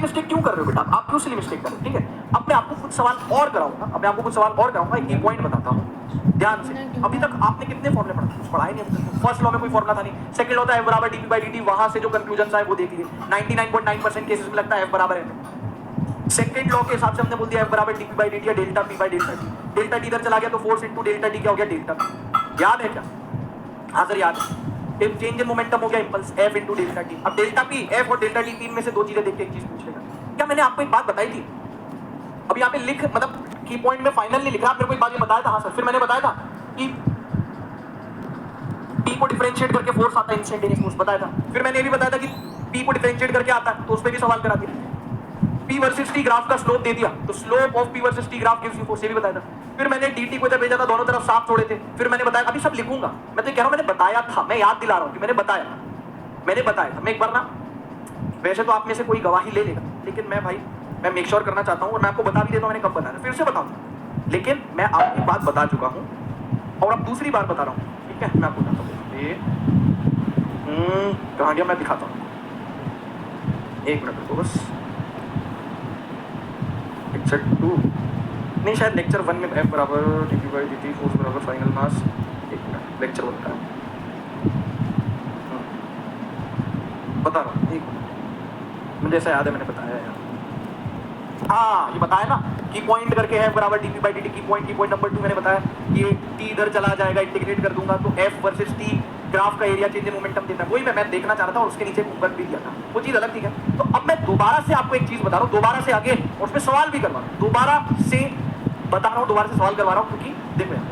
Mistake क्यों कर रहे हो बेटा, आप क्यों सिली मिस्टेक कर रहे हो, ठीक है। अब मैं आपको कुछ सवाल और कराऊंगा, अब मैं आपको कुछ सवाल और कराऊंगा, एक पॉइंट बताता हूँ ध्यान से। अभी तक आपने कितने फॉर्मूले पढ़ा, कुछ पढ़ा ही नहीं अभी तक। फर्स्ट लॉ में कोई फॉर्मूला था नहीं, सेकंड लॉ था F बराबर dp by dt, वहां से जो कंक्लूजन आए वो देख लिए। 99.9% केसेस में लगता है F बराबर है। सेकंड लॉ के हिसाब से हमने बोल दिया F बराबर dp by dt या delta p by delta t। Delta t इधर चला गया तो फोर्स इनटू डेल्टा t क्या हो गया, डेल्टा p। याद है क्या? हाँ सर याद है। एक चेंज इन मोमेंटम हो गया impulse F into delta t। अब डेल्टा p, F और डेल्टा t, तीन में से दो चीजें देख के एक चीज पूछ लेगा। क्या मैंने आपको एक बात बताई थी? अब यहाँ पे लिख, मतलब की पॉइंट में फाइनल नहीं लिख रहा, मेरे को एक बात ये बताया था। हाँ सर, फिर मैंने बताया था कि P को डिफरेंशिएट करके फोर्स आता है, इंस्टेंटेनियस फोर्स बताया था। फिर मैंने ये भी बताया था कि P को डिफरेंशिएट करके आता है, तो उस पर भी सवाल करा दिया। P वर्सेस T ग्राफ का स्लोप दे दिया, तो slope of P versus T graph gives you force, ये भी बताया था। फिर मैंने dt को इधर भेजा था, दोनों तरफ साफ छोड़े थे। फिर मैंने बताया, अभी सब लिखूंगा मैं, तो कह रहा हूं मैंने बताया था, मैं याद दिला रहा हूं कि मैंने बताया था। मैं एक बार ना, वैसे तो आप में से कोई गवाही ले लेगा, लेकिन मैं भाई मैं मेक श्योर करना चाहता हूं, और मैं आपको बता भी देता हूं मैंने कब बताया, फिर से बताऊं, लेकिन मैं आपकी बात बता चुका हूं और अब दूसरी बार बता रहा हूं, ठीक है। मैं आपको बताता हूं, ये कहां गया, मैं दिखाता हूं, एक मिनट रुको बस। लेक्चर 2 नहीं, शायद लेक्चर 1 में F बराबर dp by dt, फोर्स बराबर फाइनल मास, एक मिनट, लेक्चर 1 का बता रहा हूँ, एक मिनट, मुझे ऐसा याद है मैंने बताया है। हाँ ये बताया ना, की पॉइंट करके F बराबर dp by dt, की पॉइंट नंबर 2 मैंने बताया, ये t इधर चला जाएगा, इंटीग्रेट कर दूंगा तो F वर्सेस t ग्राफ का एरिया चेंज इन मोमेंटम देता है, वही मैं देखना चाह रहा था, और उसके नीचे ऊपर भी दिया था, वो चीज अलग थी क्या। तो अब मैं दोबारा से आपको एक चीज बता रहा हूँ, दोबारा से आगे, और उसमें सवाल भी करवा रहा हूँ, दोबारा से बता रहा हूँ, दोबारा से सवाल करवा रहा हूँ, क्योंकि देखो यार,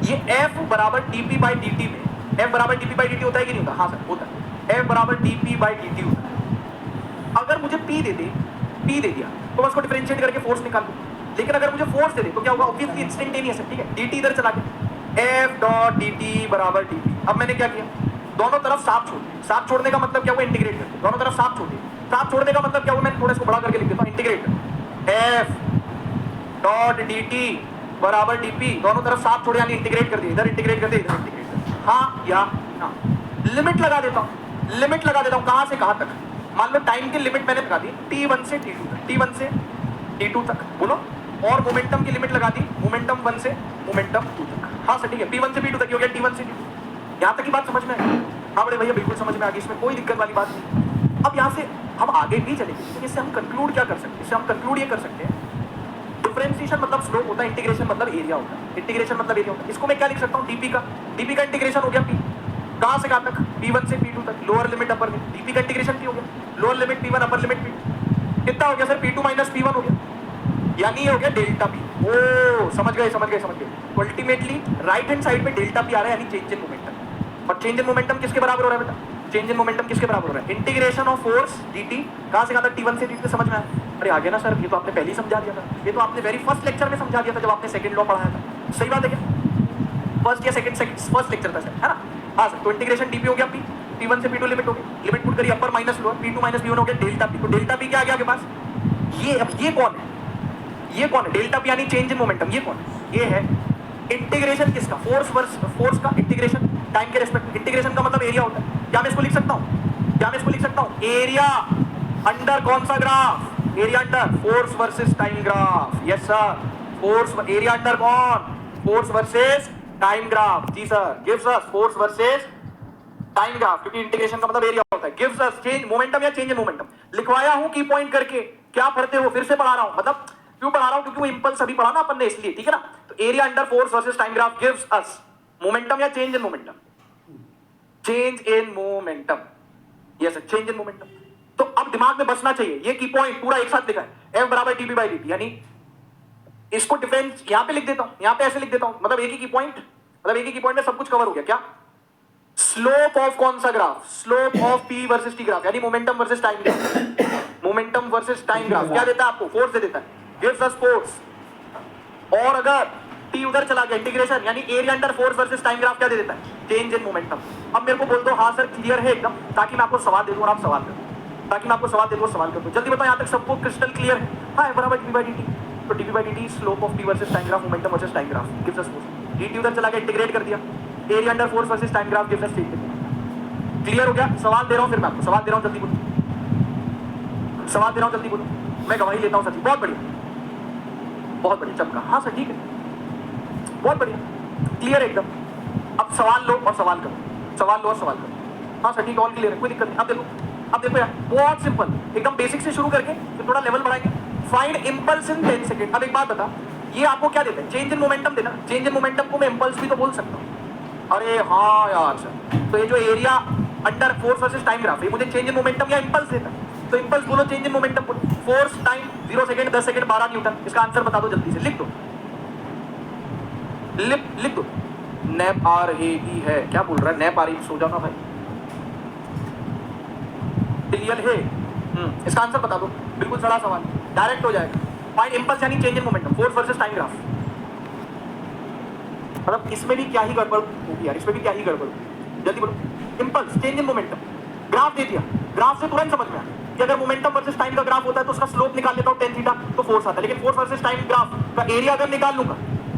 ये F बराबर dp by dt में, F बराबर dp by dt होता है कि नहीं होता? हाँ सर होता है, F बराबर dp by dt होता है। अगर मुझे P दे दिया तो मैं उसको डिफरेंशिएट करके फोर्स निकाल दूं, लेकिन अगर मुझे फोर्स दे दे तो क्या होगा, ऑब्वियसली इंस्टेंटेनियस है, ठीक है। dt इधर चला गया, F डॉट dt बराबर dp। अब मैंने क्या किया, दोनों तरफ साफ छोड़ दिया। साफ छोड़ने का मतलब क्या हुआ, इंटीग्रेट कर, दोनों तरफ साफ छोड़ दिया। साफ छोड़ने का मतलब क्या हुआ, मैंने थोड़ा इसको बड़ा करके लिख देता हूं, इंटीग्रेट F डॉट dt बराबर dp, दोनों तरफ साफ छोड़े यानी इंटीग्रेट कर दिया, इधर इंटीग्रेट कर दिया, इधर इंटीग्रेट कर दिया। हाँ या ना, लिमिट लगा देता हूं, कहां से कहां तक। मान लो टाइम की लिमिट मैंने लगा दी t1 से t2 तक, t1 से t2 तक बोलो, और मोमेंटम की लिमिट लगा दी मोमेंटम 1 से मोमेंटम 2 तक। हाँ सर ठीक है, p1 से p2 तक हो गया, t1 से t2। यहाँ तक की बात समझ में आई? हाँ बड़े भैया बिल्कुल समझ में आ गई, इसमें कोई दिक्कत वाली बात नहीं। अब यहाँ से हम आगे भी चलेंगे, लेकिन इससे हम कंक्लूड क्या कर सकते हैं, इससे हम कंक्लूड ये कर सकते हैं, डिफरेंशिएशन मतलब स्लोप होता है, इंटीग्रेशन मतलब एरिया होता है, इंटीग्रेशन मतलब एरिया होता है। इसको मैं क्या लिख सकता हूँ, dp का इंटीग्रेशन हो गया p, कहां से कहां तक, p1 से p2 तक, lower limit upper limit, dp का इंटीग्रेशन p हो गया, lower limit p1 upper limit p, कितना हो गया सर, p2 माइनस p1 हो गया, यानी ये हो गया डेल्टा p। ओ समझ गए। तो अल्टीमेटली राइट हैंड साइड पे डेल्टा p आ रहा है, यानी चेंज इन मोमेंटम। और चेंज इन मोमेंटम किसके बराबर हो रहा है बेटा, चेंज इन मोमेंटम किसके बराबर हो रहा है, इंटीग्रेशन ऑफ फोर्स dt, कहां से कहां तक, t1 से t2 समझ में आया? अरे आगे ना सर, ये तो आपने पहले ही समझा दिया था, ये तो आपने वेरी फर्स्ट लेक्चर में समझा दिया था जब आपने सेकंड लॉ पढ़ाया था। सही बात है क्या, फर्स्ट या सेकंड फर्स्ट लेक्चर था सर, है ना। हाँ सर, तो इंटीग्रेशन dp हो गया p, t1 से p2 लिमिट हो गई, लिमिट पुट करिए अपर minus lower, p2 minus p1 हो गया डेल्टा p। तो डेल्टा p क्या आ गया आपके पास, ये। अब ये कौन है, डेल्टा p यानी चेंज इन मोमेंटम, ये कौन है, ये है इंटीग्रेशन किसका, फोर्स का इंटीग्रेशन टाइम के रेस्पेक्ट में। इंटीग्रेशन का मतलब एरिया होता है। क्या मैं इसको लिख सकता हूं, एरिया अंडर कौन सा graph, area under force versus time graph. Yes sir, force area under कौन, फोर्स वर्सेस टाइम ग्राफ। जी sir, gives us force versus time graph, क्योंकि इंटीग्रेशन का मतलब एरिया होता है। गिव्स अस चेंज मोमेंटम या चेंज इन मोमेंटम। लिखवाया हूं की पॉइंट करके, क्या पढ़ते हो, फिर से पढ़ा रहा हूं, मतलब क्यों पढ़ा रहा हूं, क्योंकि वो इंपल्स अभी पढ़ा ना अपन ने, इसलिए, ठीक है ना। तो area under force versus time graph gives us momentum या change in momentum, change in momentum. Yes sir, change in momentum. तो अब दिमाग में बसना चाहिए, ये की पॉइंट पूरा एक साथ लिखा है, F बराबर dp by dt, यानी इसको डिफरेंस यहां पे लिख देता हूं, यहां पे ऐसे लिख देता हूं, मतलब एक ही की पॉइंट, मतलब एक ही की पॉइंट में सब कुछ कवर हो गया। क्या, स्लोप ऑफ कौन सा ग्राफ, slope of p versus t graph, यानी momentum versus time graph, momentum versus time graph क्या देता है आपको, फोर्स दे देता है, गिव्स अस फोर्स। और अगर t उधर चला गया, इंटीग्रेशन यानी area under force versus time graph क्या दे देता है, चेंज इन मोमेंटम। अब मेरे को बोल दो हाँ सर क्लियर है एकदम, ताकि मैं आपको सवाल दे दूं और आप सवाल करो, ताकि मैं आपको सवाल दे दूं और सवाल कर दूं। जल्दी बताओ, यहां तक सबको क्रिस्टल क्लियर है? हाँ, बराबर dp by dt, तो dp by dt slope of p versus time graph, momentum versus time graph, gives us force. dt उधर चला गया, इंटीग्रेट कर दिया, area under force versus time graph gives us change. Clear हो गया? सवाल दे रहा हूं, फिर मैं आपको सवाल दे रहा हूं, जल्दी बोलो। सवाल दे रहा हूँ, जल्दी बोलो, मैं गवाही लेता हूँ सर जी। बहुत बढ़िया, बहुत बढ़िया, चमका। हाँ सर ठीक है, बहुत बढ़िया, क्लियर एकदम। अब सवाल लो और सवाल करो, सवाल लो और सवाल करो। हाँ सर ठीक है, ऑल क्लियर है, कोई दिक्कत नहीं। अब देखो यार, बहुत सिंपल, एकदम बेसिक से शुरू करके फिर थोड़ा लेवल बढ़ाएंगे। फाइंड इंपल्स इन 10 सेकंड। अब एक बात बता, ये आपको क्या देता है? चेंज इन मोमेंटम देना। चेंज इन मोमेंटम को मैं इंपल्स भी तो बोल सकता हूँ। अरे हाँ यार सर, तो ये जो area under force versus time graph है, मुझे चेंज इन मोमेंटम या इंपल्स देता है। तो इंपल्स बोलो, चेंज इन मोमेंटम बोलो। Force time 0 second, 10 second, 12 Newton. इसका आंसर बता दो जल्दी से, लिख दो, लिख दो। नैप आ रही है, क्या बोल रहा है? नैप आ रही, सो जाना भाई। क्लियर है? इसका आंसर बता दो, बिल्कुल सड़ा सवाल, डायरेक्ट हो जाएगा। फाइंड इंपल्स यानी change in momentum, force versus time graph. मतलब इसमें भी क्या ही गड़बड़ होगी यार, इसमें भी क्या ही गड़बड़ होगी, जल्दी बोलो। Impulse, change in momentum, graph दे दिया, ग्राफ से तुरंत समझ में आया कि अगर मोमेंटम वर्सेस टाइम का ग्राफ होता है तो उसका स्लोप निकाल लेता हूं tan थीटा, तो फोर्स आता है। लेकिन फोर्स वर्सेस टाइम ग्राफ का एरिया अगर निकाल लूंगा,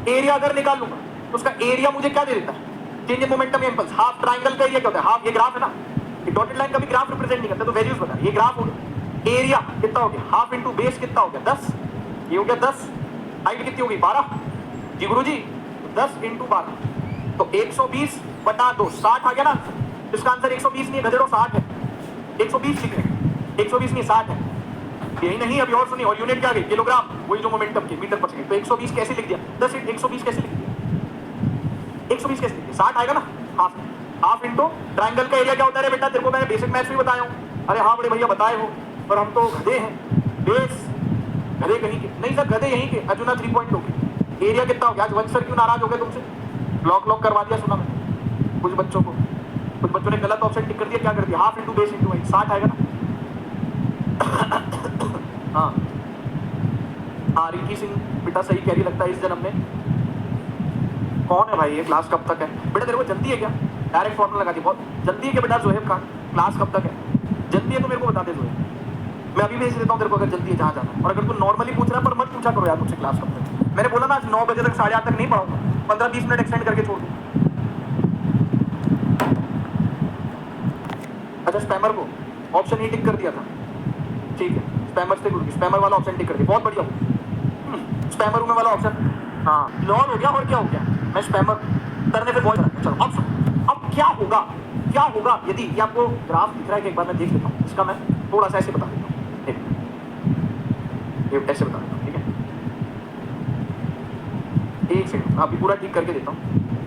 एरिया अगर निकाल लूंगा तो उसका एरिया मुझे क्या दे देता है? चेंज इन मोमेंटम या इंपल्स। हाफ ट्राइंगल का एरिया क्या होता है? हाफ, ये ग्राफ है ना, ये डॉटेड लाइन कभी ग्राफ रिप्रेजेंट नहीं करता, तो वैल्यूज बता। ये ग्राफ हो गया, एरिया कितना हो गया? हाफ इंटू बेस कितना हो गया? 10, ये हो गया 10। हाइट कितनी हो गई? 12 जी गुरुजी, 10 इंटू 12 तो 120 बटा 2, 60 आ गया ना। इसका आंसर 120 नहीं गधेड़ो, 60 है। 120 लिख रहे हैं, 120 नहीं 60 है। यही नहीं, अभी और सुनिए, और यूनिट क्या गई? किलोग्राम, वही जो मोमेंटम की मीटर पर सेकंड। तो 120 कैसे लिख दिया? 10 120 कैसे लिख दिया? 120 कैसे लिख दिया? 60 आएगा ना। हाफ, हाफ इंटू ट्राइंगल का एरिया क्या होता है? बेटा तेरे को मैंने बेसिक मैथ्स भी बताया हूँ। अरे हाँ बड़े भैया बताए हो, पर हम तो गधे हैं। बेस गधे कहीं के नहीं सर, गधे यहीं के। अर्जुना 3 पॉइंट हो गए। एरिया कितना हो गया? आज वंश सर क्यों नाराज हो गए तुमसे? ब्लॉक करवा दिया सुना मैं कुछ बच्चों को, कुछ बच्चों ने गलत ऑप्शन टिक कर दिया। क्या कर दिया? Half into base into height, 60 आएगा ना। हाँ हाँ, रिकी सिंह बेटा सही कह रही लगता है इस जन्म में। कौन है भाई ये? क्लास कब तक है बेटा? तेरे को जल्दी है क्या? डायरेक्ट फॉर्मूला लगा दी, बहुत जल्दी है क्या बेटा? जोहेब खान, क्लास कब तक है? जल्दी है तो मेरे को बता दे जोहेब, मैं अभी भेज देता हूँ तेरे को, अगर जल्दी है जहाँ जाना। और अगर तू नॉर्मली पूछ रहा है, पर मत पूछा करो यार मुझसे क्लास कब तक। मैंने बोला ना आज 9 बजे तक, 8:30 तक नहीं पढ़ाऊंगा, 15-20 मिनट एक्सटेंड करके छोड़ दूँ। अच्छा, स्पैमर को ऑप्शन ही टिक कर दिया था, ठीक है। स्पैमर से गुरु, स्पैमर वाला ऑप्शन टिक कर दिया, बहुत बढ़िया। स्पैमर में वाला ऑप्शन, हाँ लॉल हो गया। और क्या हो गया? मैं स्पैमर करने पे बहुत चलो। अब क्या होगा, क्या होगा यदि ये आपको ग्राफ दिख रहा है कि एक बार मैं देख लेता हूँ इसका, मैं थोड़ा सा ऐसे बता देता हूँ, ये ऐसे बता देता हूँ, ठीक है। एक सेकंड, अभी पूरा ठीक करके देता हूँ।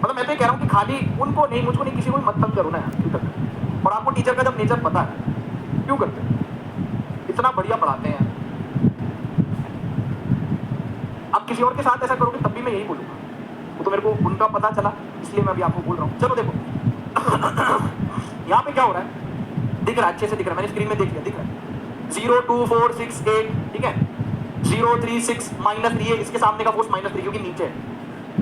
मतलब मैं तो ये कह रहा हूँ कि खाली उनको नहीं, मुझको नहीं, किसी को मत तंग करो ना यार, क्यों करते हैं? और आपको टीचर का जब नेचर पता है, क्यों करते हैं? इतना बढ़िया पढ़ाते हैं। आप किसी और के साथ ऐसा करोगे तब भी मैं यही बोलूँगा, वो तो मेरे को उनका पता चला, इसलिए मैं अभी आपको बोल रहा हूँ। चलो देखो यहाँ पे क्या हो रहा है, दिख रहा है अच्छे से दिख रहा है, मैंने स्क्रीन में देख लिया, दिख रहा है 0 2 4 6 8, ठीक है। 0 3 6 -3, इसके सामने का फोर्स -3 क्योंकि नीचे है।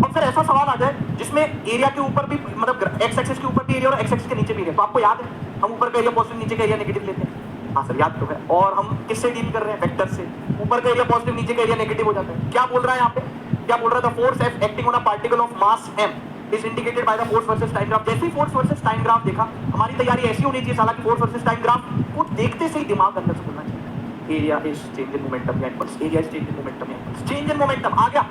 और फिर ऐसा सवाल आ जाए जिसमें एरिया के ऊपर भी, मतलब एक्स एक्सिस के ऊपर भी एरिया और एक्स एक्सिस के नीचे भी एरिया, तो आपको याद है हम ऊपर का एरिया पॉजिटिव, नीचे का एरिया नेगेटिव लेते हैं। हाँ सर याद तो है। और हम किससे डील कर रहे हैं? वेक्टर से। ऊपर का एरिया पॉजिटिव, नीचे का एरिया नेगेटिव हो जाता है। क्या बोल रहा है यहाँ पे? क्या बोल रहा है? The force F acting on a particle of mass m is indicated by the force versus time graph. जैसे ही फोर्स वर्सेस टाइम ग्राफ देखा, हमारी तैयारी ऐसी होनी चाहिए साला कि फोर्स वर्सेस टाइम ग्राफ को देखते से ही दिमाग अंदर से खुलना चाहिए। Area is change in momentum या impulse, area is change in momentum या इंपल्स, चेंज इन मोमेंटम आ गया।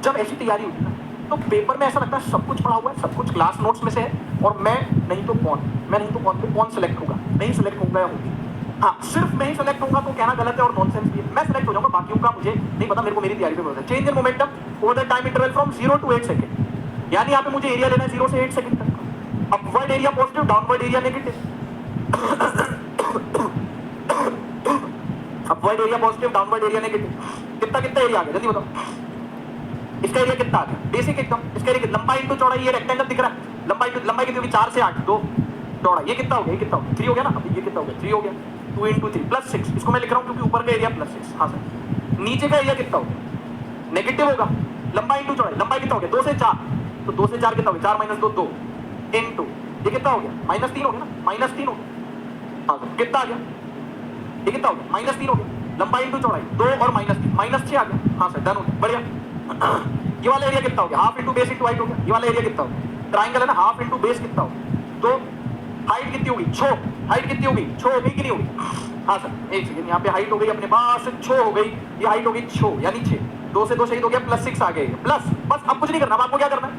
जब ऐसी तैयारी होती है ना, तो पेपर में ऐसा लगता है सब कुछ पढ़ा हुआ है, सब कुछ क्लास नोट्स में से है, और मैं नहीं तो कौन पे कौन सेलेक्ट होगा, नहीं सेलेक्ट होगा या होगी। हाँ, सिर्फ मैं ही सेलेक्ट होगा तो कहना गलत है और नॉनसेंस भी है। मैं सेलेक्ट हो जाऊंगा, बाकियों का मुझे नहीं पता, मेरे को मेरी तैयारी पे पता है। Change in momentum over the time interval from 0 to 8 second, यानी यहाँ पे मुझे एरिया लेना है 0 से 8 सेकंड तक। Upward area positive, downward area negative. Upward area positive, downward area negative. कितना कितना एरिया आ गया जल्दी बताओ? इसका एरिया कितना आ गया? बेसिक एकदम। इसका एरिया लंबाई इंटू चौड़ाई, ये रेक्टेंगल दिख रहा है, लंबाई कितनी होगी? 4 से 8, 2 चौड़ा, ये कितना हो गया? ये कितना हो गया? 3 हो गया ना। अभी ये कितना हो गया? 3 हो गया। 2 × 3 + 6, इसको मैं लिख रहा हूँ क्योंकि ऊपर का एरिया +6। हाँ सर, नीचे का एरिया कितना होगा? नेगेटिव होगा। लंबाई इंटू चौड़ाई, लंबाई कितना हो गया? 2 से 4, तो 2 से 4 कितना हो गया? 4 - 2 2 इंटू ये कितना हो गया? -3 हो गया ना, -3 हो गया। हाँ सर, कितना आ गया? ये कितना हो गया? -3 हो गया। लंबाई इंटू चौड़ाई 2 और -3, -6 आ गया। हाँ सर, डन हो गया, बढ़िया। ये वाला एरिया कितना हो गया? Half into base into height हो गया। ये वाला एरिया कितना हो गया? ट्राइंगल है ना, हाफ इंटू बेस कितना हो गया? तो हाइट कितनी होगी? 6 हाइट कितनी होगी, 6 हो गई कि नहीं होगी? हाँ सर एक सेकंड, यहाँ पे हाइट हो गई अपने पास 6 हो गई, ये हाइट हो गई 6 यानी 6, 2 से 2 शहीद हो गया, प्लस 6 आ गया, प्लस, बस अब कुछ नहीं करना, अब आपको क्या करना है,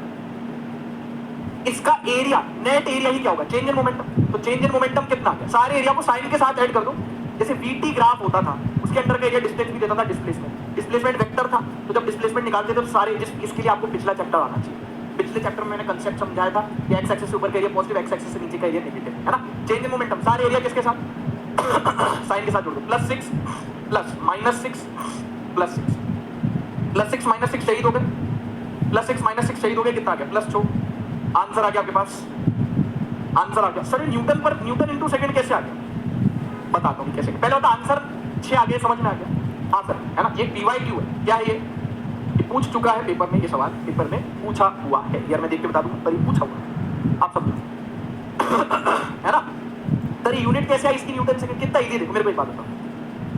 इसका एरिया, नेट एरिया ही क्या होगा, चेंज इन मोमेंटम। तो चेंज इन मोमेंटम कितना है, सारे एरिया को साइन के साथ ऐड कर दो। जैसे वीटी ग्राफ होता था, उसके अंदर का एरिया डिस्टेंस भी देता था डिस्प्लेसमेंट, डिस्प्लेसमेंट वेक्टर था, तो जब डिस्प्लेसमेंट निकालते थे तो सारे, इसके लिए आपको पिछला चैप्टर आना चाहिए। पिछले चैप्टर में मैंने कंसेप्ट समझाया था कि एक्स एक्सिस से ऊपर का एरिया पॉजिटिव, एक्स एक्सिस से नीचे का एरिया नेगेटिव, है ना। चेंज इन मोमेंटम सारे एरिया किसके साथ, साइन के साथ जोड़ दो, +6 प्लस -6 +6 +6 -6 शहीद हो गए, +6 -6 शहीद हो गए, कितना आ गया, +4। आंसर आ गया आपके पास, आंसर आ गया। सर न्यूटन पर, न्यूटन इनटू सेकंड कैसे आ गया, बताता हूँ कैसे। पहले होता आंसर 6 आ गया, समझ में आ गया, हाँ सर, है ना। ये PYQ है, क्या है ये पूछ चुका है पेपर में, ये सवाल पेपर में पूछा हुआ है यार, मैं देख के बता दूंगा, पर ये पूछा हुआ है, आप समझो है ना। सर यूनिट कैसे आई इसकी, न्यूटन सेकंड, कितना इजी, देखो मेरे को एक बात बताओ,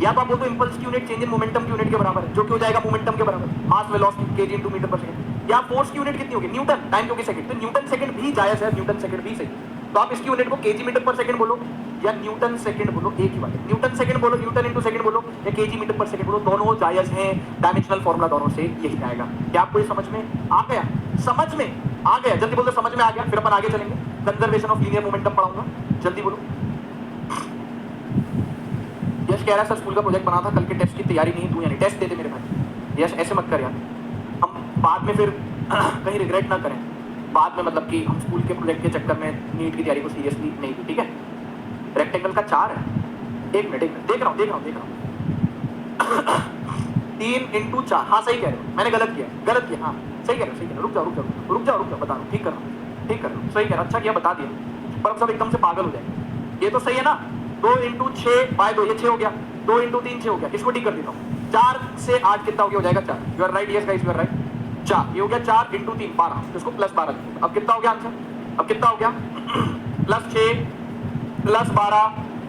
या तो आप बोलते हो इंपल्स की यूनिट चेंज इन मोमेंटम की यूनिट के बराबर है, जो कि हो जाएगा मोमेंटम के बराबर, मास वेलोसिटी केजी इनटू मीटर पर सेकंड, या फोर्स की यूनिट कितनी होगी, न्यूटन, टाइम क्योंकि सेकंड, तो न्यूटन सेकंड भी जायज है, न्यूटन सेकंड भी सही। तो आप इसकी यूनिट को केजी मीटर पर सेकंड बोलो या न्यूटन सेकंड बोलो, एक ही बात है, न्यूटन सेकंड बोलो, न्यूटन इनटू सेकंड बोलो या केजी मीटर पर सेकंड बोलो, दोनों जायज हैं, डायमेंशनल फार्मूला दोनों से यही आएगा। क्या आपको ये समझ में आ गया, समझ में आ गया, जल्दी बोलो समझ में आ गया, फिर अपन आगे चलेंगे, कंजर्वेशन ऑफ लीनियर मोमेंटम पढ़ाऊंगा, जल्दी बोलो। यश कह रहा है सर स्कूल का प्रोजेक्ट बना था, कल के टेस्ट की तैयारी नहीं दूं, यानी टेस्ट दे दे मेरे भाई। यश ऐसे मत कर यार, हम बाद में फिर कहीं रिग्रेट ना करें, बाद में मतलब कि हम स्कूल के प्रोजेक्ट के चक्कर में नीट की तैयारी को सीरियसली नहीं ली, ठीक है। रेक्टेंगल का 4 है, एक मिनट देख रहा हूँ 3 × 4, हाँ सही कह रहे हो, मैंने गलत किया, हाँ सही कह रहे हो, रुक जाओ बता रहा हूँ, ठीक कर रहा हूँ, सही कह रहा हूँ, अच्छा किया बता दिया, पर अब सब एकदम से पागल हो जाएंगे। ये तो सही है ना, 2 × 6/2, ये 6 हो गया, 2 × 3 6 हो गया, इसको ठीक कर देता हूँ, 4 से 8 कितना हो गया, हो जाएगा 4, you are right, yes guys you are right, 4, ये हो गया 4 × 3 12, इसको +12 लिखो। अब कितना हो गया आंसर, अब कितना हो गया +6 +12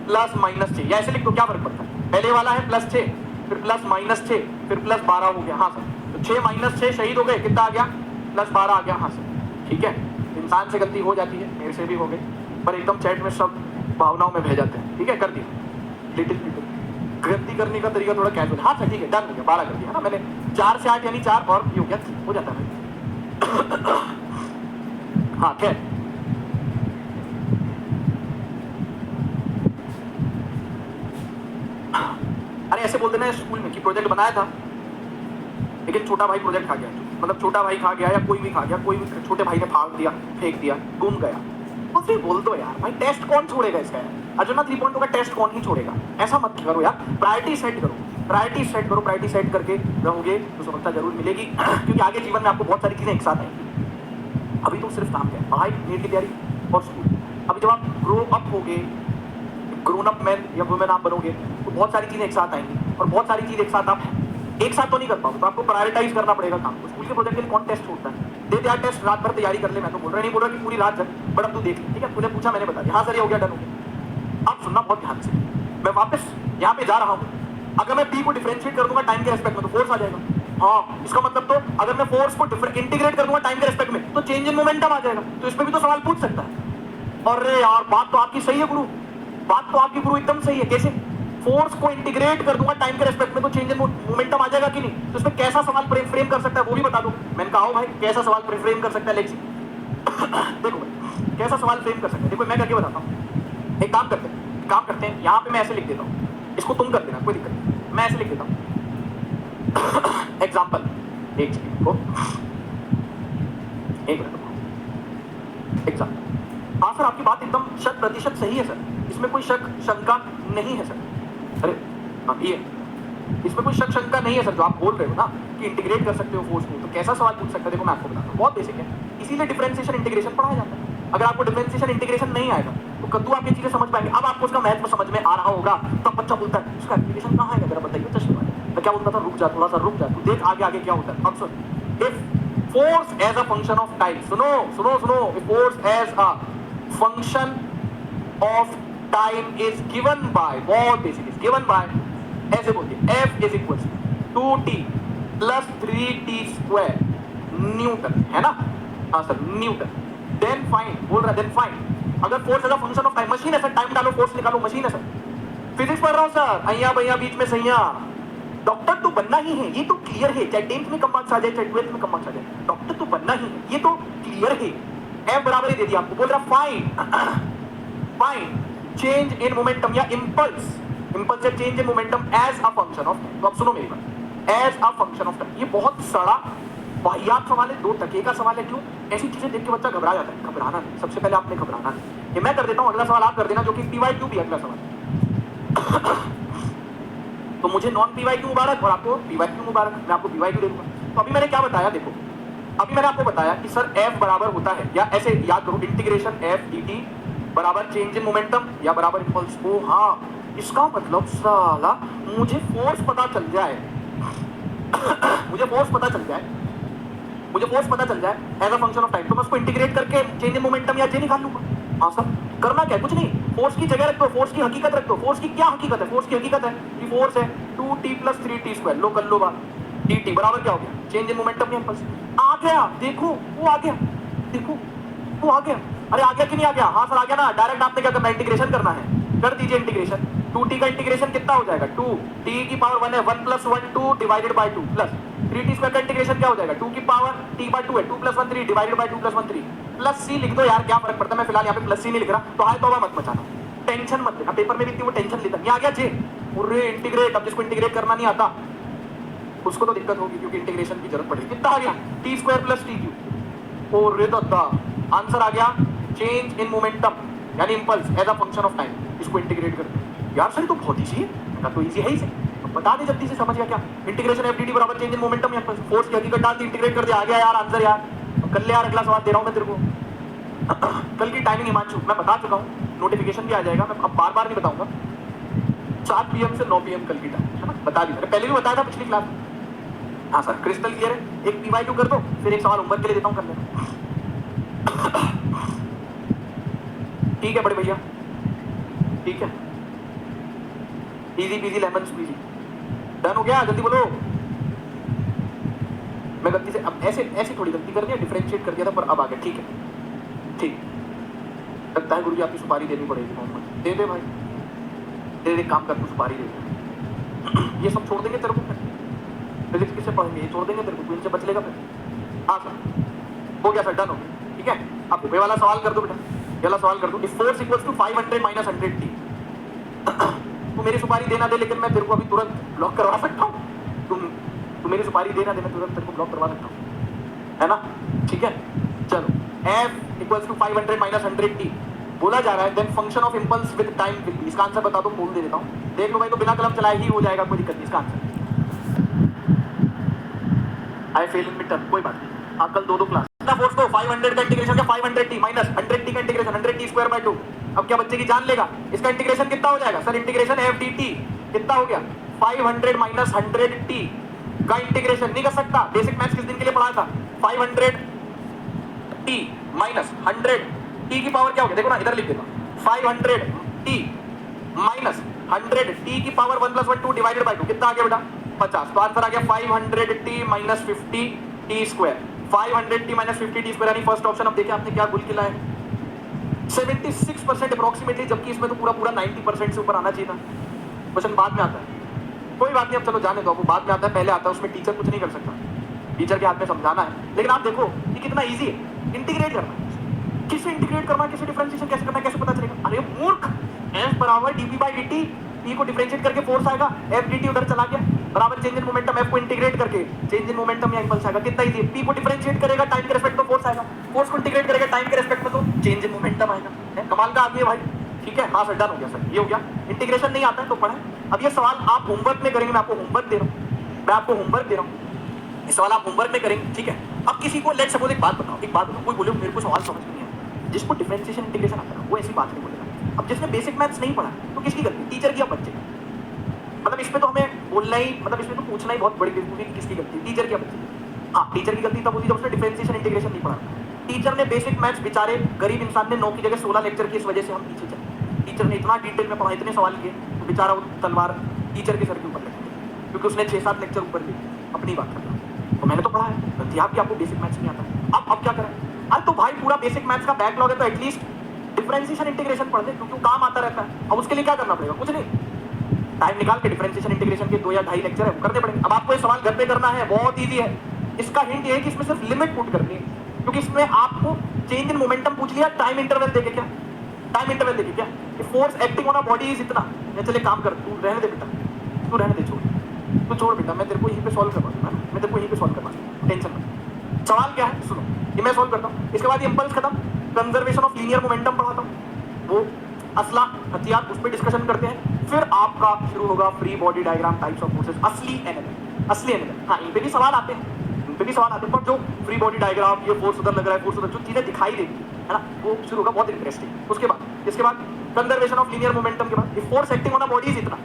+-6, या ऐसे लिख दो, क्या फर्क पड़ता है, पहले वाला है +6 फिर +-6 फिर +12 हो गया, हाँ सर, तो 6 - 6 शहीद हो गए, कितना आ गया, +12 आ गया, हाँ सर ठीक है। इंसान से गलती हो जाती है, मेरे से भी हो गई, पर एकदम चैट में सब भावनाओं में बह जाते हैं, ठीक है, कर दी लिटिल गलती करने का तरीका थोड़ा कैजुअल, हाँ सर ठीक है, डन हो गया, 12 कर दिया ना मैंने, 4 से 8 यानी 4 और ये हो गया, हो जाता है हाँ खैर। अरे ऐसे बोलते ना स्कूल में कि प्रोजेक्ट बनाया था लेकिन छोटा भाई प्रोजेक्ट खा गया, मतलब छोटा भाई खा गया या कोई भी खा गया, कोई भी छोटे भाई ने फाड़ दिया, फेंक दिया, गुम गया, तो फिर बोल दो यार भाई, टेस्ट कौन छोड़ेगा इसका यार, अर्जुना 3.2 का टेस्ट कौन ही छोड़ेगा, ऐसा मत करो यार, प्रायोरिटी सेट करो, प्रायोरिटी सेट करके रहोगे तो सफलता जरूर मिलेगी क्योंकि आगे जीवन में आपको बहुत सारी चीजें एक साथ आएंगी। अभी तो सिर्फ काम क्या है, पढ़ाई, नीट की तैयारी और स्कूल। अभी जब आप ग्रो अप होगे, ग्रोन अप मैन या वुमेन आप बनोगे तो बहुत सारी चीजें एक साथ आएंगी, और बहुत सारी चीज एक साथ आप एक साथ तो नहीं कर पाओगे, तो आपको प्रायोरिटाइज करना पड़ेगा काम। तो स्कूल के प्रोजेक्ट के लिए कौन टेस्ट छोड़ता है, दे दिया टेस्ट, रात भर तैयारी कर ले, मैं तो बोल रहा नहीं बोल रहा कि पूरी रात जग, बट अब तू देख ले, ठीक है, तूने पूछा मैंने बता दिया, हाँ सर ये हो गया, डन हो गया। अब सुनना बहुत ध्यान से, मैं वापस यहाँ पे जा रहा हूँ, अगर मैं पी को डिफरेंशिएट कर दूंगा टाइम के रेस्पेक्ट में तो फोर्स आ जाएगा, हाँ इसका मतलब तो अगर मैं फोर्स को इंटीग्रेट कर दूंगा टाइम के रेस्पेक्ट में तो चेंज इन मोमेंटम आ जाएगा, तो इसमें भी तो सवाल पूछ सकता है। अरे यार बात तो आपकी सही है गुरु, बात तो आपकी गुरु एकदम सही है, कैसे फोर्स को इंटीग्रेट कर दूंगा टाइम के रेस्पेक्ट में तो चेंज इन मोमेंटम आ जाएगा कि नहीं, तो इसमें कैसा सवाल फ्रेम कर सकता है वो भी बता दो। मैंने कहा भाई कैसा सवाल फ्रेम कर सकता है लेक्सी देखो भाई कैसा सवाल फ्रेम कर सकते हैं, देखो मैं करके बताता हूँ, एक काम करते हैं, यहाँ पे मैं ऐसे लिख देता हूँ, इसको तुम कर देना कोई दिक्कत नहीं, मैं ऐसे लिख देता हूँ एग्जाम्पल, एक सेकंड को, एक मिनट एग्जाम्पल। हाँ सर आपकी बात एकदम 100% सही है सर, इसमें कोई शक शंका नहीं है सर, अरे हाँ ये इसमें कोई शक शंका नहीं है सर, जो आप बोल रहे हो ना कि इंटीग्रेट कर सकते हो फोर्स को, तो कैसा सवाल पूछ सकते हैं, देखो मैं आपको बताता हूँ, बहुत बेसिक है, इसीलिए डिफरेंशिएशन इंटीग्रेशन पढ़ाया जाता है। अगर आपको डिफरेंशिएशन इंटीग्रेशन नहीं आएगा तो कद्दू आप ये चीजें समझ पाएंगे, अब आपको उसका महत्व समझ में आ रहा होगा, तब बच्चा बोलता है उसका एप्लीकेशन कहाँ है, जरा बताइए चश्मे वाले, तो क्या बोलता था, रुक जा थोड़ा सा रुक जा, तू देख आगे आगे क्या होता है। अब सुन, if force as a function of time, सुनो सुनो सुनो, if force as a function of time is given by, बहुत बेसिक, इज गिवन बाय, ऐसे बोलिए F is equal 2t plus 3t² newton, है ना, हाँ सर न्यूटन, देन फाइंड, बोल रहा है देन फाइंड अगर force as a function of time, machine है सर, टाइम डालो फोर्स निकालो, मशीन है सर। फिजिक्स पढ़ रहा हूँ सर, अय्या भैया बीच में सैया। डॉक्टर तो बनना ही है, ये तो क्लियर है, चाहे 10th में कम मार्क्स आ जाए चाहे 12th में कम मार्क्स आ जाए, डॉक्टर तो बनना ही है, ये तो क्लियर है। एफ बराबर ही दे दिया आपको, बोल रहा फाइंड चेंज इन मोमेंटम या इंपल्स, इंपल्स या change in momentum as a function of time. तो अब सुनो मेरी बात, as a function of time, ये बहुत सड़ा वाहियात सवाल है, 2 टके का सवाल है। क्यों? ऐसी चीजें देख के बच्चा घबरा जाता है। घबराना नहीं, सबसे पहले आपने घबराना नहीं। ये मैं कर देता हूँ, अगला सवाल आप कर देना, जो कि पी/क्यू भी अगला सवाल। तो मुझे नॉन पी/क्यू मुबारक और आपको पी/क्यू मुबारक, मैं आपको पी/क्यू दे दूंगा। तो अभी मैंने क्या बताया, देखो अभी मैंने आपको बताया कि सर एफ बराबर होता है, या ऐसे याद करो, इंटीग्रेशन एफ डी टी बराबर चेंज इन मोमेंटम या बराबर इंपल्स। ओ हाँ, इसका मतलब साला मुझे फोर्स पता चल जाए मुझे फोर्स पता चल जाए, मुझे फोर्स पता चल जाए as a function of time, तो मैं उसको इंटीग्रेट करके चेंज इन मोमेंटम या जे निकाल लूंगा। हाँ सर, करना क्या है, कुछ नहीं, फोर्स की जगह रख दो, फोर्स की हकीकत रख दो। फोर्स की क्या हकीकत है? फोर्स की हकीकत है कि फोर्स है 2t + 3t², लो कर लो बात, dt बराबर क्या हो गया, चेंज इन मोमेंटम या इंपल्स। आ गया, देखो वो आ गया, देखो वो आ गया। अरे आ गया कि नहीं आ गया? हाँ सर आ गया ना। डायरेक्ट आपने क्या करना है, इंटीग्रेशन करना है, कर दीजिए इंटीग्रेशन। 2t का इंटीग्रेशन कितना हो जाएगा, 2t की पावर 1 है, 1 + 1 2 डिवाइडेड बाय 2 प्लस 3t² का इंटीग्रेशन क्या हो जाएगा, 2 की पावर t/2 है, 2 + 1 3 डिवाइडेड बाय 2 + 1 3 प्लस c लिख दो यार, क्या फर्क पड़ता है। मैं फिलहाल यहाँ पे प्लस c नहीं लिख रहा, तो हाय तौबा मत मचाना, टेंशन मत लेना, पेपर में भी इतनी वो टेंशन लेता। ये आ गया जे, पूरे इंटीग्रेट। अब जिसको इंटीग्रेट करना नहीं आता उसको तो दिक्कत होगी, क्योंकि इंटीग्रेशन की जरूरत पड़ेगी। कितना आ गया, t² + t3। और रे दादा, आंसर आ गया चेंज इन मोमेंटम यानी impulse as a function of time. इसको इंटीग्रेट करते यार सर, तो बहुत इजी है। मैं तो इजी है ही से, बता दे जल्दी से, समझ गया क्या? इंटीग्रेशन एफ डी टी बराबर चेंज इन मोमेंटम या फोर्स की हकीकत डाल दी, इंटीग्रेट कर दिया, आ गया यार आंसर यार। कल ले यार, अगला सवाल दे रहा हूं मैं तेरे को। कल की टाइमिंग हिमांशु मैं बता चुका हूं, नोटिफिकेशन भी आ जाएगा, मैं अब बार बार नहीं बताऊंगा। 7 PM से 9 PM कल की टाइम है ना, बता दी, मैंने पहले भी बताया था पिछली क्लास में। हाँ सर, क्रिस्टल क्लियर है। एक पी/क्यू कर दो, फिर एक सवाल होमवर्क के लिए देता हूं, कर लेना। ठीक है बड़े भैया, ठीक है, easy peasy lemon squeezy, done हो गया? जल्दी बोलो। मैं गलती से, अब ऐसे ऐसी थोड़ी गलती कर दिया, डिफरेंशिएट कर दिया था, पर अब आ गया। ठीक है, ठीक, लगता है गुरुजी आपकी सुपारी देनी पड़ेगी। मोहम्मद दे दे भाई, दे दे, काम कर, तू सुपारी दे दे। ये सब छोड़ देंगे तेरे को, फिजिक्स किससे पढ़ेंगे, ये छोड़ देंगे तेरे को, तू इनसे बच लेगा फिर। हाँ सर, हो गया सर, डन हो गया। ठीक है, अब ये वाला सवाल कर दो बेटा, ये वाला सवाल कर दो। If force equals to 500 - 100t, तू मेरी सुपारी देना दे, लेकिन मैं तेरे को अभी तुरंत ब्लॉक करवा सकता हूँ। तू मेरी सुपारी देना दे, मैं तुरंत तेरे को ब्लॉक करवा सकता हूँ, है ना? ठीक है, चलो। f इक्वल्स टू 500 - 100t बोला जा रहा है, then function of impulse with time will be. इसका आंसर बता दो, बोल दे देता हूँ, देख लो भाई, तो बिना कलम चलाए ही हो जाएगा, कोई दिक्कत नहीं। इसका answer I fail in mid term, कोई बात नहीं, कल 2 क्लास। फोर्स को 500 का इंटीग्रेशन क्या, 500t - 100t का इंटीग्रेशन 100t²/2। अब क्या बच्चे की जान लेगा? इसका इंटीग्रेशन कितना हो जाएगा sir, integration F D T कितना हो गया, 500 - 100t का इंटीग्रेशन। नहीं कर सकता, बेसिक मैथ्स किस दिन के लिए पढ़ा था, 500t - 100t की पावर क्या हो गया, देखो ना, इधर लिख देता, 500t - 100t की पावर 1 + 1 2 डिवाइडेड बाय 2 कितना आ गया बेटा, 50। तो आंसर आ गया 500t - 50t²। 500t - 50t² यानी फर्स्ट ऑप्शन। अब देखिए आपने क्या गुल किला है, 76% अप्रोक्सीमेटली, जबकि इसमें तो पूरा 90% से ऊपर आना चाहिए था। क्वेश्चन बाद में आता है, कोई बात नहीं, अब चलो जाने दो, वो बाद में आता है, पहले आता है, उसमें टीचर कुछ नहीं कर सकता, टीचर के हाथ में समझाना है। लेकिन आप देखो कि कितना ईजी है इंटीग्रेट करना, किसे इंटीग्रेट करना, किसे डिफरेंशिएशन कैसे करना, कैसे पता चलेगा? अरे मूर्ख, एफ बराबर dp/dt, टी को डिफरेंशिएट करके फोर्स आएगा, एफ डी टी उधर चला गया, बराबर चेंज इन मोमेंटम, एफ को इंटीग्रेट करके चेंज इन मोमेंटम या इंपल्स आएगा। कितना इजी है, पी को डिफरेंशिएट करेगा टाइम के रिस्पेक्ट में फोर्स आएगा, फोर्स को इंटीग्रेट करेगा टाइम के रिस्पेक्ट में तो चेंज इन मोमेंटम आएगा। कमाल का आगे भाई, ठीक है। हाँ सर, डन हो गया सर, ये हो गया। इंटीग्रेशन नहीं आता है तो पढ़े। अब ये सवाल आप होमवर्क में करेंगे, मैं आपको होमवर्क दे रहा हूँ, मैं आपको होमवर्क दे रहा हूँ, ये सवाल आप होमवर्क में करेंगे, ठीक है। अब किसी को लेट सपोज एक बात बताओ, कोई बोले मेरे को सवाल समझ नहीं है, जिसको डिफरेंशिएशन इंटीग्रेशन आता है वो ऐसी बात नहीं बोलेगा। अब जिसने बेसिक मैथ्स नहीं पढ़ा तो किसकी गलती, टीचर की या बच्चे की? मतलब इसमें तो हमें बोलना ही, मतलब इसमें तो पूछना ही बहुत बड़ी बेवकूफी की किसकी गलती, टीचर की या बच्चे की? हाँ, टीचर की गलती तब होती जब उसने डिफरेंशिएशन इंटीग्रेशन नहीं पढ़ा। टीचर ने बेसिक मैथ्स, बेचारे गरीब इंसान ने 9 की जगह 16 लेक्चर की, इस वजह से हम पीछे चले। टीचर ने इतना डिटेल में पढ़ा, इतने सवाल किए, तो बेचारा वो तलवार टीचर के सर के ऊपर लगी, क्योंकि उसने 6-7 लेक्चर ऊपर लिए। अपनी बात कर रहा हूँ, तो मैंने तो पढ़ा है, गलती आपकी, आपको बेसिक मैथ्स नहीं आता। अब क्या करें? अरे तो भाई पूरा बेसिक मैथ्स का बैकलॉग है, तो एटलीस्ट डिफरेंशिएशन इंटीग्रेशन पढ़ ले, क्योंकि वो काम आता रहता है। अब उसके लिए क्या करना पड़ेगा? कुछ नहीं, टाइम निकाल के डिफरेंशिएशन इंटीग्रेशन के 2 या 2.5 लेक्चर है वो करने पड़ेंगे। अब आपको ये सवाल घर पे करना है, बहुत ईजी है। इसका हिंट ये है कि इसमें सिर्फ लिमिट पुट करनी है, क्योंकि इसमें आपको चेंज इन मोमेंटम पूछ लिया, टाइम इंटरवल देके क्या, टाइम इंटरवल देके क्या, force acting on a body is इतना। या चले काम कर, तू रहने दे बेटा, तू रहने दे, छोड़, तू छोड़ बेटा, मैं तेरे को यहीं पे सॉल्व करवा दूंगा, मैं तेरे को यहीं पे सॉल्व करवा दूंगा, टेंशन मत। सवाल क्या है सुनो, ये मैं सॉल्व करता हूँ, इसके बाद इंपल्स खत्म, कंजर्वेशन ऑफ लीनियर मोमेंटम पढ़ाता हूँ, वो असला हथियार उस पर डिस्कशन करते हैं। फिर आपका शुरू होगा free body diagram, types of forces, असली एनिमल, असली एनिमल। हाँ, इन पे भी सवाल आते हैं, इन पे भी सवाल आते हैं, पर जो फ्री बॉडी डायग्राम, ये फोर्स उधर लग रहा है, फोर्स उधर, जो चीजें दिखाई देती है ना, वो शुरू होगा, बहुत इंटरेस्टिंग। इसके बाद कंजर्वेशन ऑफ लीनियर मोमेंटम के बाद force acting on a body is इतना,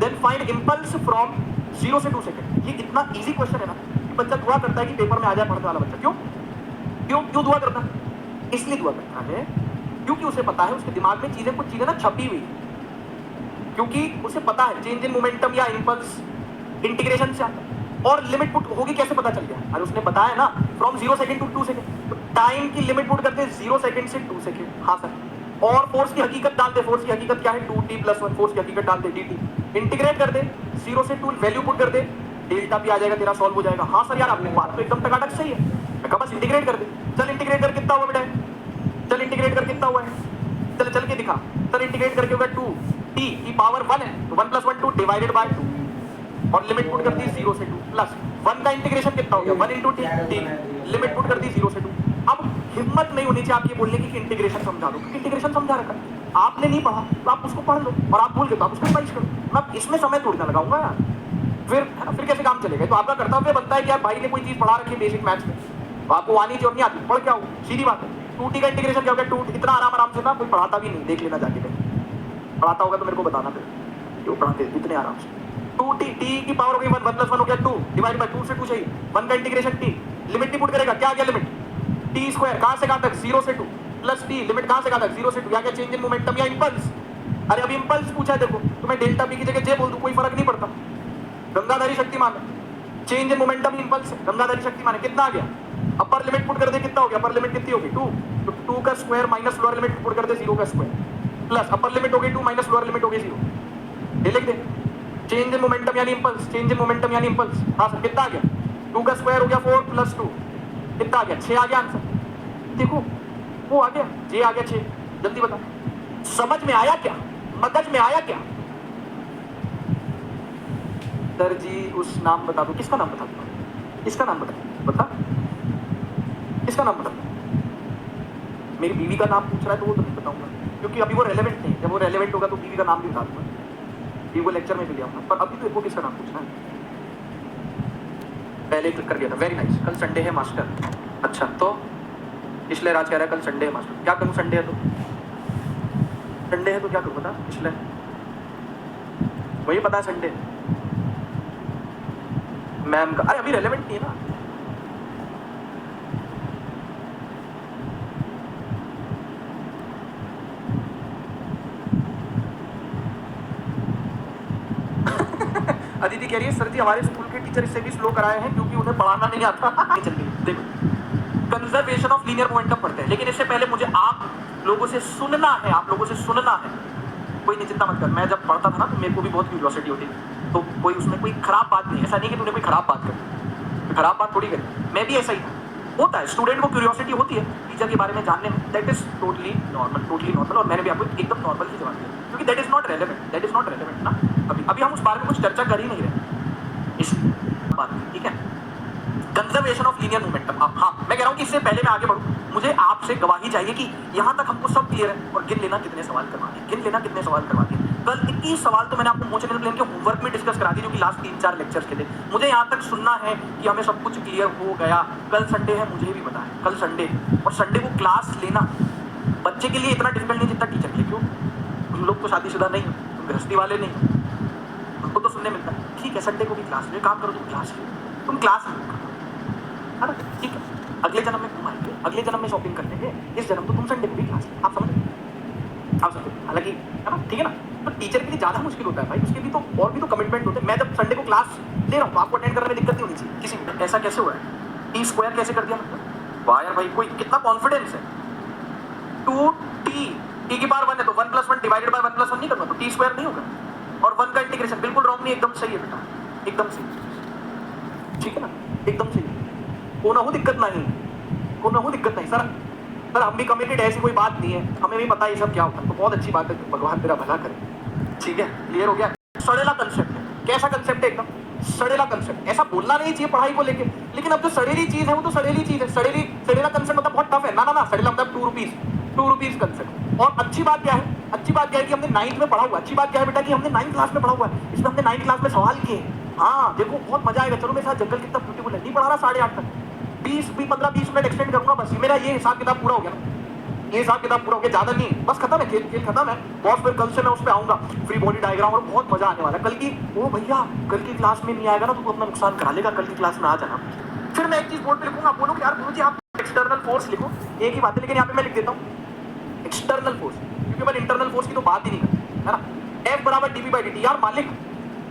देन फाइंड इंपल्स फ्रॉम 0 से 2 सेकंड। ये इतना इजी क्वेश्चन है ना कि बच्चा दुआ करता है कि पेपर में आ जाए पढ़ने वाला बच्चा। क्यों क्यों क्यों दुआ करता है? इसलिए दुआ करता है क्योंकि उसे पता है, उसके दिमाग में चीजें, कुछ चीजें ना छपी हुई, क्योंकि उसे पता है चेंज इन मोमेंटम या इंपल्स इंटीग्रेशन से आता है। और लिमिट पुट होगी कैसे पता चल गया? अरे उसने बताया ना, फ्रॉम 0 सेकंड टू 2 सेकंड, तो टाइम की लिमिट पुट करते 0 सेकंड से 2 सेकंड। हाँ सर, और फोर्स की हकीकत डाल दे, फोर्स की हकीकत क्या है? 2t+1, फोर्स की हकीकत डाल दे dt, इंटीग्रेट कर दे, 0 से 2 वैल्यू पुट कर दे, डेल्टा भी आ जाएगा, तेरा सॉल्व हो जाएगा। हाँ सर यार, आपने बात तो एकदम टकाटक सही है, मैं कहा बस इंटीग्रेट कर दे। चल इंटीग्रेट कर कितना हुआ बेटा? चल इंटीग्रेट कर कितना हुआ है? चल चल के दिखा। चल इंटीग्रेट करके होगा 2t की पावर 1 है, तो 1 + 1 2 डिवाइडेड बाय 2, और लिमिट पुट कर दी 0 से 2, प्लस 1 का इंटीग्रेशन कितना हो गया? 1 × t, लिमिट पुट कर दी 0 से 2। अब हिम्मत नहीं होनी चाहिए आपके बोलने की कि इंटीग्रेशन समझा दो, क्योंकि इंटीग्रेशन समझा रखा है, आपने नहीं पढ़ा तो आप उसको पढ़ लो, और आप भूल गए तो आप उसको रिवाइज करो। मैं इसमें समय थोड़ी ना लगाऊंगा यार, फिर कैसे काम चलेगा? तो आपका कर्तव्य बनता है कि यार भाई ने कोई चीज पढ़ा रखी है बेसिक मैथ्स में, तो आपको आनी चाहिए और नहीं आती, पढ़ क्या हो, सीधी बात है। 2t का इंटीग्रेशन क्या हो गया? 2 इतना आराम से ना कोई पढ़ाता भी नहीं, देख लेना जाके कहीं पढ़ाता होगा तो मेरे को बताना, फिर क्यों पढ़ाते इतने आराम से। 2t, t की पावर हो गई 1, 1 + 1 हो गया 2, डिवाइड बाय 2 से 2 चाहिए, 1 का इंटीग्रेशन t, लिमिट नहीं पुट करेगा, क्या आ गया लिमिट? t² कहां से कहां तक? 0 से 2, प्लस t, लिमिट कहां से कहां तक? 0 से 2, क्या चेंज इन मोमेंटम या इंपल्स? अरे अभी इंपल्स पूछा है, देखो तो मैं डेल्टा p की जगह j बोल दूं, कोई फर्क नहीं पड़ता, गंगाधारी शक्तिमान है, चेंज इन मोमेंटम इंपल्स है, गंगाधारी शक्तिमान है। कितना आ गया? अपर लिमिट पुट कर दे, कितना हो गया? अपर लिमिट कितनी होगी? 2, तो 2 का square minus lower limit put कर दे 0 का स्क्वायर, प्लस अपर लिमिट हो गई 2 माइनस लोअर लिमिट हो गई 0, ये लिख दे। चेंज इन मोमेंटम यानी इंपल्स, चेंज इन मोमेंटम यानी इंपल्स। हाँ सर, कितना आ गया? 2 का स्क्वायर हो गया 4 + 2, कितना आ गया? 6 आ गया आंसर। देखो वो आ गया, जे आ गया 6। जल्दी बता, समझ में आया क्या? मगज में आया क्या? सर जी उस नाम बता दो, किसका नाम बता दो? इसका नाम बता, इसका नाम बता। मेरी बीवी का नाम पूछ रहा है तो वो तो नहीं बताऊंगा, क्योंकि अभी वो रेलेवेंट नहीं है, जब वो रेलेवेंट होगा तो बीवी का नाम भी बता दूंगा, बीवी को लेक्चर में भी लिया, पर अभी तो इसको किसका नाम पूछना है? पहले क्लिक कर दिया था, वेरी नाइस। कल संडे है मास्टर, अच्छा तो पिछले राज कह रहा है कल संडे है मास्टर, क्या करूँ? संडे है तो क्या करूँ बता? पिछले वही पता है संडे मैम का, अरे अभी रेलेवेंट नहीं है ना। अदिति कह रही है सर जी हमारे स्कूल के टीचर इससे भी स्लो कराए हैं क्योंकि उन्हें पढ़ाना नहीं आता। चल देखो, कंजर्वेशन ऑफ लीनियर मोमेंटम पढ़ते हैं, लेकिन इससे पहले मुझे आप लोगों से सुनना है, आप लोगों से सुनना है। कोई नहीं, चिंता मत कर, मैं जब पढ़ता था ना तो मेरे को भी बहुत क्यूरियोसिटी होती थी, तो कोई उसमें कोई खराब बात नहीं, ऐसा नहीं कि तूने कोई खराब बात करी, खराब बात थोड़ी करी, मैं भी ऐसा ही था। होता है, स्टूडेंट को क्यूरियोसिटी होती है टीचर के बारे में जानने में, दैट इज टोटली नॉर्मल, और मैंने भी आपको एकदम नॉर्मल ही जवाब दिया, क्योंकि दैट इज नॉट रेलेवेंट ना। अभी हम उस बारे में कुछ चर्चा कर ही नहीं रहे इस बात, ठीक है? Conservation of linear momentum. अब हाँ, मैं कह रहा हूँ कि इससे पहले मैं आगे बढ़ूँ, मुझे आपसे गवाही चाहिए कि यहाँ तक हमको सब क्लियर है, और गिन लेना कितने सवाल करवा दिए। कल 21 सवाल तो मैंने आपको मोशन प्लेन के होमवर्क में डिस्कस करा दिए, जो कि लास्ट 3-4 लेक्चर्स के थे। मुझे यहाँ तक सुनना है कि हमें सब कुछ क्लियर हो गया। कल संडे है, मुझे भी पता है कल संडे, और संडे को क्लास लेना बच्चे के लिए इतना डिफिकल्ट नहीं जितना टीचर के लिए। क्यों? तुम लोग तो शादीशुदा नहीं हो, तुम गृहस्थी वाले नहीं हो, तुमको तो सुनने मिलता है, ठीक है संडे को भी क्लास ले, काम करो तुम क्लास है ना, ठीक है? अगले जन्म में घुमाएंगे, अगले जन्म में शॉपिंग कर लेंगे, इस जन्म तो तुम संडे को भी क्लास, आप समझ, हालांकि है ना, ठीक है ना? तो टीचर के लिए ज़्यादा मुश्किल होता है भाई, उसके भी तो और भी तो कमिटमेंट होते हैं। मैं जब संडे को क्लास ले रहा हूँ तो आपको अटेंड करने में दिक्कत नहीं होनी चाहिए किसी को। ऐसा कैसे हुआ है? t² कैसे कर दिया मतलब? वाह यार भाई, कोई कितना कॉन्फिडेंस है। 2t टी की पावर 1 है तो 1 + 1 डिवाइडेड बाय 1 + 1 नहीं करना, तो टी स्क्वायर नहीं होगा। और 1 का इंटीग्रेशन बिल्कुल रॉन्ग नहीं, एकदम सही है बेटा, एकदम सही, ठीक है ना, एकदम सही। को ना हो दिक्कत नहीं, को ना हो दिक्कत नहीं सर। सर हम भी कमिटेड है, ऐसी कोई बात नहीं है, हमें भी पता है ये सब क्या होता है, तो बहुत अच्छी बात है, भगवान तेरा भला करे। ठीक है, क्लियर हो गया। सड़ेला कंसेप्ट है, कैसा कंसेप्ट है, एकदम सड़ेला कंसेप्ट। ऐसा बोलना नहीं चाहिए पढ़ाई को लेके, लेकिन अब जो सड़ेली चीज है वो तो सड़ेली चीज है। सड़ेला कंसेप्ट मतलब बहुत टफ है ना, सड़ेला मतलब 2 रुपीज कंसेप्ट। और अच्छी बात क्या है, अच्छी बात क्या है कि हमने 9th में पढ़ा हुआ। अच्छी बात क्या है बेटा कि हमने 9th क्लास में पढ़ा हुआ है, इसमें हमने 9th क्लास में सवाल किए। हाँ देखो बहुत मजा आएगा, चलो मेरे साथ। जंगल कितना ब्यूटीफुल है, नहीं पढ़ा रहा 8:30 तक, 15-20 मिनट एक्सटेंड करूंगा बस। मेरा ये हिसाब किताब पूरा हो गया, ये हिसाब किताब पूरा हो गया, ज्यादा नहीं, बस खत्म है, खेल खत्म है बॉस। फिर कल से मैं उस पर आऊंगा, फ्री बॉडी डायग्राम, और बहुत मजा आने वाला है कल की। ओ भैया कल की क्लास में नहीं आएगा ना तो तू अपना नुकसान करा लेगा, कल की क्लास में आ जाना। फिर मैं एक चीज बोर्ड पे लिखूंगा, आप बोलो यार गुरुजी आप एक्सटर्नल फोर्स लिखो, एक ही बात है, लेकिन यहाँ पे मैं लिख देता हूँ एक्सटर्नल फोर्स, क्योंकि मैं इंटरनल फोर्स की तो बात ही नहीं करता, है ना। F = dv/dt। यार मालिक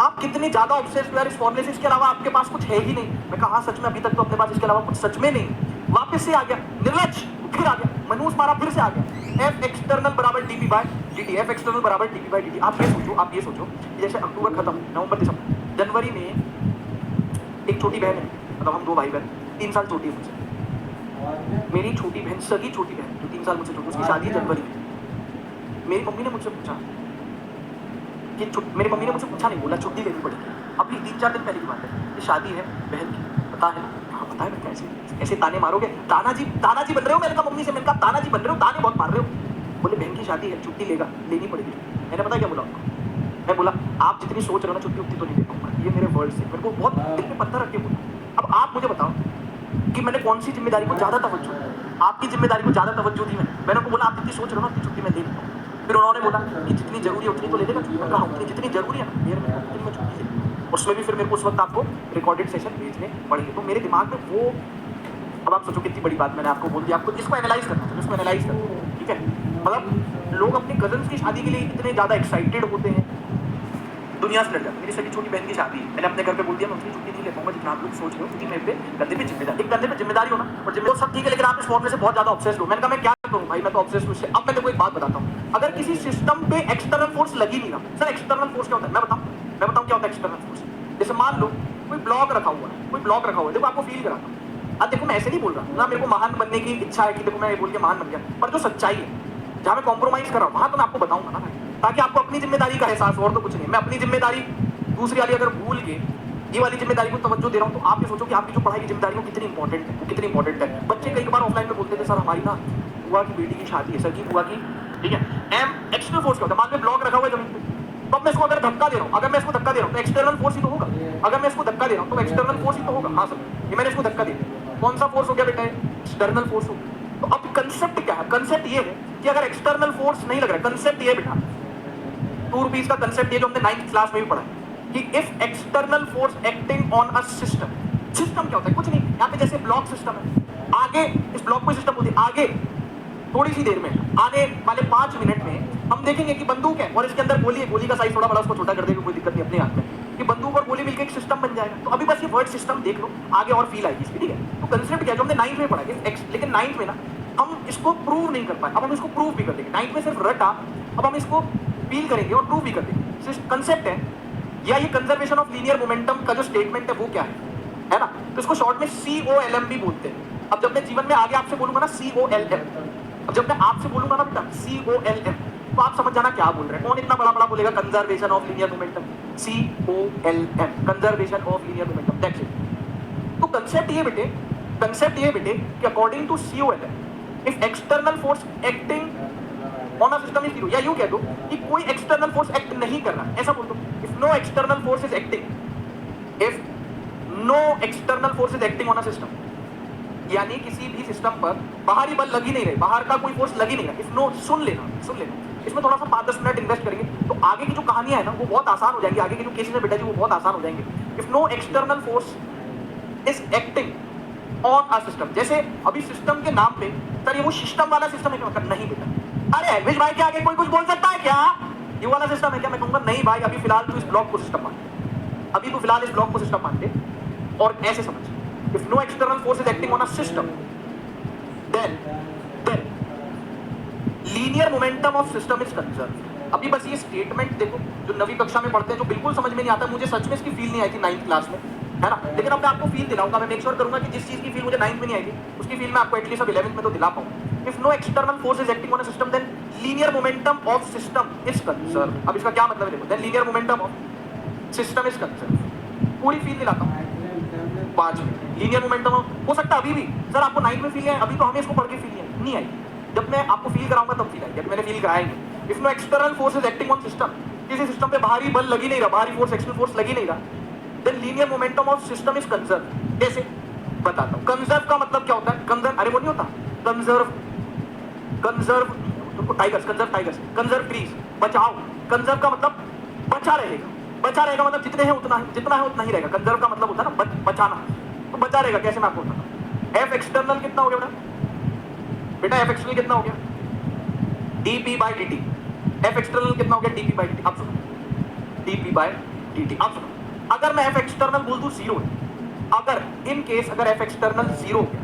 आप कितने ज्यादा ऑब्सेस्ड हो यार इस फॉर्मूले से, इसके अलावा आपके पास कुछ है ही नहीं। मैं कहा सच में, अभी तक तो अपने पास इसके अलावा कुछ सच में नहीं। वापस से आ गया निर्लज, फिर आ गया मनूस मारा, फिर से आ गया। F external = dv/dt, F external = dv/dt। आप ये सोचो जैसे अक्टूबर खत्म, नवंबर दिसंबर, जनवरी में एक छोटी बहन है, मतलब हम 2 भाई बहन, 3 साल छोटी है मुझसे। मेरी छोटी बहन, सगी छोटी बहन जो 3 साल मुझसे छोटी, उसकी शादी है जनवरी में। मेरी मम्मी ने मुझसे पूछा कि मेरी मम्मी ने मुझसे पूछा नहीं, बोला छुट्टी लेनी पड़ेगी। अभी 3-4 दिन पहले की बात है, ये शादी है बहन की, पता है? हाँ पता है। मैं कैसे ऐसे ताने मारोगे, तानाजी बन रहे हो। मैंने कहा मम्मी से, मैंने कहा तानाजी बन रहे हो, ताने बहुत मार रहे हो। बोले बहन की शादी है, छुट्टी लेनी पड़ेगी। मैंने पता क्या बोला उनको, मैं बोला आप जितनी सोच रहे हो ना छुट्टी उतनी तो नहीं ले पाऊंगा। ये मेरे वर्ड से, मेरे को बहुत दिल में पत्थर रख के बोला। अब आप मुझे बताओ कि मैंने कौन सी जिम्मेदारी को ज्यादा तवज्जो, आपकी जिम्मेदारी को ज्यादा तवज्जो दी मैंने उनको बोला आप जितनी सोच रहे हो ना उतनी छुट्टी मैं ले लूंगा। फिर उन्होंने बोला कि जितनी जरूरी है उतनी तो ले लेगा छुट्टी। मैं कहा उतनी जितनी जरूरी है ना मेरे में उतनी मैं छुट्टी ले। उसमें भी फिर मेरे को उस वक्त आपको रिकॉर्डेड सेशन भेजने पड़ेंगे। तो मेरे दिमाग में वो, अब आप सोचो कितनी बड़ी बात मैंने आपको बोल दी, आपको इसको एनालाइज करना है, इसको एनालाइज करना, ठीक है। मतलब लोग अपने कजन्स की शादी के लिए इतने ज़्यादा एक्साइटेड होते हैं, दुनिया से लड़ जाते। मेरी सभी छोटी बहन की शादी, मैंने अपने घर पे बोल दिया मैं उतनी छुट्टी नहीं ले पाऊंगा जितना आप लोग सोच रहे हो, क्योंकि मेरे पे कंधे पे जिम्मेदारी, एक कंधे पे जिम्मेदारी हो ना, और जिम्मेदारी सब ठीक है, लेकिन आप इस फॉर्मूले से बहुत ज़्यादा ऑब्सेस्ड हो। मैंने कहा मैं क्या करूँ भाई, मैं तो ऑब्सेस्ड हूँ इससे। अब मैं तेरे को एक बात बताता हूँ, अगर किसी सिस्टम पे एक्सटर्नल फोर्स लगी नहीं रहा, सर एक्सटर्नल फोर्स क्या होता है मैं बताऊँ क्या होता है एक्सटर्नल फोर्स। जैसे मान लो कोई ब्लॉक रखा हुआ है, देखो आपको फील कराता हूँ। अब देखो मैं ऐसे नहीं बोल रहा ना, मेरे को महान बनने की इच्छा है कि देखो मैं ये बोल के महान बन गया, पर जो सच्चाई है जहाँ मैं कॉम्प्रोमाइज कर रहा हूँ वहाँ तो मैं आपको बताऊंगा ना भाई, ताकि आपको अपनी जिम्मेदारी का एहसास हो। और तो कुछ नहीं, मैं अपनी जिम्मेदारी दूसरी वाली अगर भूल के ये वाली जिम्मेदारी को तवज्जो दे रहा हूँ, तो आप ये सोचो कि आपकी जो पढ़ाई की जिम्मेदारी वो कितनी इंपॉर्टेंट है। बच्चे कई बार ऑफलाइन में बोलते थे सर हमारी ना बुआ की बेटी की शादी है, सर की बुआ की, ठीक है। एक्सटर्नल फोर्स क्या होता है, मान लो ब्लॉक रखा हुआ है जमीन पे, तो अब मैं इसको अगर धक्का दे रहा हूँ, तो एक्सटर्नल फोर्स ही तो होगा। अगर मैं इसको धक्का दे रहा हूँ तो एक्सटर्नल फोर्स ही तो होगा। हाँ सर, ये मैंने इसको धक्का दिया, कौन सा फोर्स हो गया बेटा, एक्सटर्नल फोर्स हो। तो अब कंसेप्ट क्या है, कंसेप्ट ये है कि अगर एक्सटर्नल फोर्स नहीं लग रहा है, कंसेप्ट ये बेटा 2 रुपीज का कंसेप्ट ये जो हमने 9th क्लास में भी पढ़ा है कि if external force acting on a system, system क्या होता है, कुछ नहीं, यहाँ पे जैसे ब्लॉक सिस्टम है, आगे इस ब्लॉक को सिस्टम होती है, आगे थोड़ी सी देर में, आने वाले 5 मिनट में हम देखेंगे कि बंदूक है और इसके अंदर गोली है, गोली का साइज थोड़ा बड़ा, उसको छोटा कर देगा, कोई दिक्कत नहीं अपने हाथ में, कि बंदूक और गोली मिलकर एक सिस्टम बन जाएगा। तो अभी बस ये वर्ड सिस्टम देख लो, आगे और फील आएगी इसकी, ठीक है। तो कंसेप्ट क्या जो हमने 9th में पढ़ा है, लेकिन 9th में ना हम इसको प्रूव नहीं कर पाए, अब हम इसको प्रूव भी कर देंगे। 9th में सिर्फ रटा, अब हम इसको फील करेंगे और प्रूव भी कर देंगे। कंसेप्ट है या ये कंजर्वेशन ऑफ लीनियर मोमेंटम का जो स्टेटमेंट है वो क्या है ना, तो इसको शॉर्ट में COLM भी बोलते हैं। अब जब मैं जीवन में आगे आपसे बोलूंगा ना COLM, अब जब मैं आपसे बोलूंगा ना बेटा COLM, तो आप समझ जाना क्या बोल रहे हैं। कौन इतना बड़ा बड़ा बोलेगा conservation of linear momentum, COLM, conservation of linear momentum, that's it. तो कंसेप्ट ये बेटे कि according to COLM if external force acting on a system is zero, या यूं कह दो कि कोई एक्सटर्नल फोर्स एक्ट नहीं कर रहा, ऐसा बोल दो, if no external force is acting, if no external force is acting on a system, यानी किसी भी सिस्टम पर बाहरी बल लग ही नहीं रहे, बाहर का कोई फोर्स लग ही नहीं रहा। इफ नो, सुन लेना, इसमें थोड़ा सा 5-10 मिनट इन्वेस्ट करेंगे तो आगे की जो कहानियां है ना वो बहुत आसान हो जाएंगी, आगे के जो केसेस है बेटा जी वो बहुत आसान हो जाएंगे। If no external force is acting on a system, जैसे अभी सिस्टम के नाम पे सर ये वो सिस्टम वाला सिस्टम है क्या, मतलब नहीं बेटा। अरे एलविश भाई के आगे कोई कुछ बोल सकता है क्या, ये वाला सिस्टम है क्या, मैं कहूंगा नहीं भाई, अभी फिलहाल तू इस ब्लॉक को सिस्टम मान, अभी तू फिलहाल इस ब्लॉक को सिस्टम मान ले और ऐसे समझ, if no external force is acting on a system, then linear momentum of system is conserve. अभी बस ये स्टेटमेंट देखो, जो नवी कक्षा में पढ़ते हैं, जो बिल्कुल समझ में नहीं आता, मुझे सच में इसकी फील नहीं आई थी 9th क्लास में, है ना, लेकिन अब मैं आपको फील दिलाऊंगा। मैं मेक श्योर करूंगा कि जिस चीज की फील मुझे 9th में नहीं आई थी, उसकी फील मैं आपको एटलीस्ट अब 11th में तो दिला पाऊँ। If no external force is acting on a system then linear momentum of system is conserve. अब इसका क्या मतलब है देखो, then linear momentum of system is conserve. पूरी फील दिलाता हूँ 5 में। लीनियर मोमेंटम हो सकता है अभी भी सर आपको 9th में फील है, अभी तो हमें इसको पढ़ के फील नहीं आई। जब मैं आपको फील कराऊंगा तब फील आएगी, जब मैंने फील कराया नहीं। If no external force is acting on system, किसी सिस्टम पे बाहरी बल लगी नहीं रहा, बाहरी फोर्स एक्सटर्नल फोर्स लगी नहीं रहा, then linear momentum of system is conserve. कैसे बताता हूं। कंजर्व का मतलब क्या होता है? कंजर्व, अरे वो नहीं होता कंजर्व, कंजर्व तुमको टाइगर्स, कंजर्व ट्रीज, बचाओ। कंजर्व का मतलब बचा रहेगा, बचा रहेगा मतलब जितने हैं उतना ही, जितना है उतना ही रहेगा। कंजर्व का मतलब होता है ना बचाना, तो बचा रहेगा। कैसे मैं आपको बताता हूं। एफ एक्सटर्नल कितना हो गया बेटा, एफ एक्सटर्नल कितना हो गया? dp by dt। F external कितना हो गया? dp by dt। आप सुनो, dp by dt। आप सुनो, अगर मैं एफ एक्सटर्नल बोल दूं 0 है, अगर इन केस अगर एफ एक्सटर्नल 0 हो गया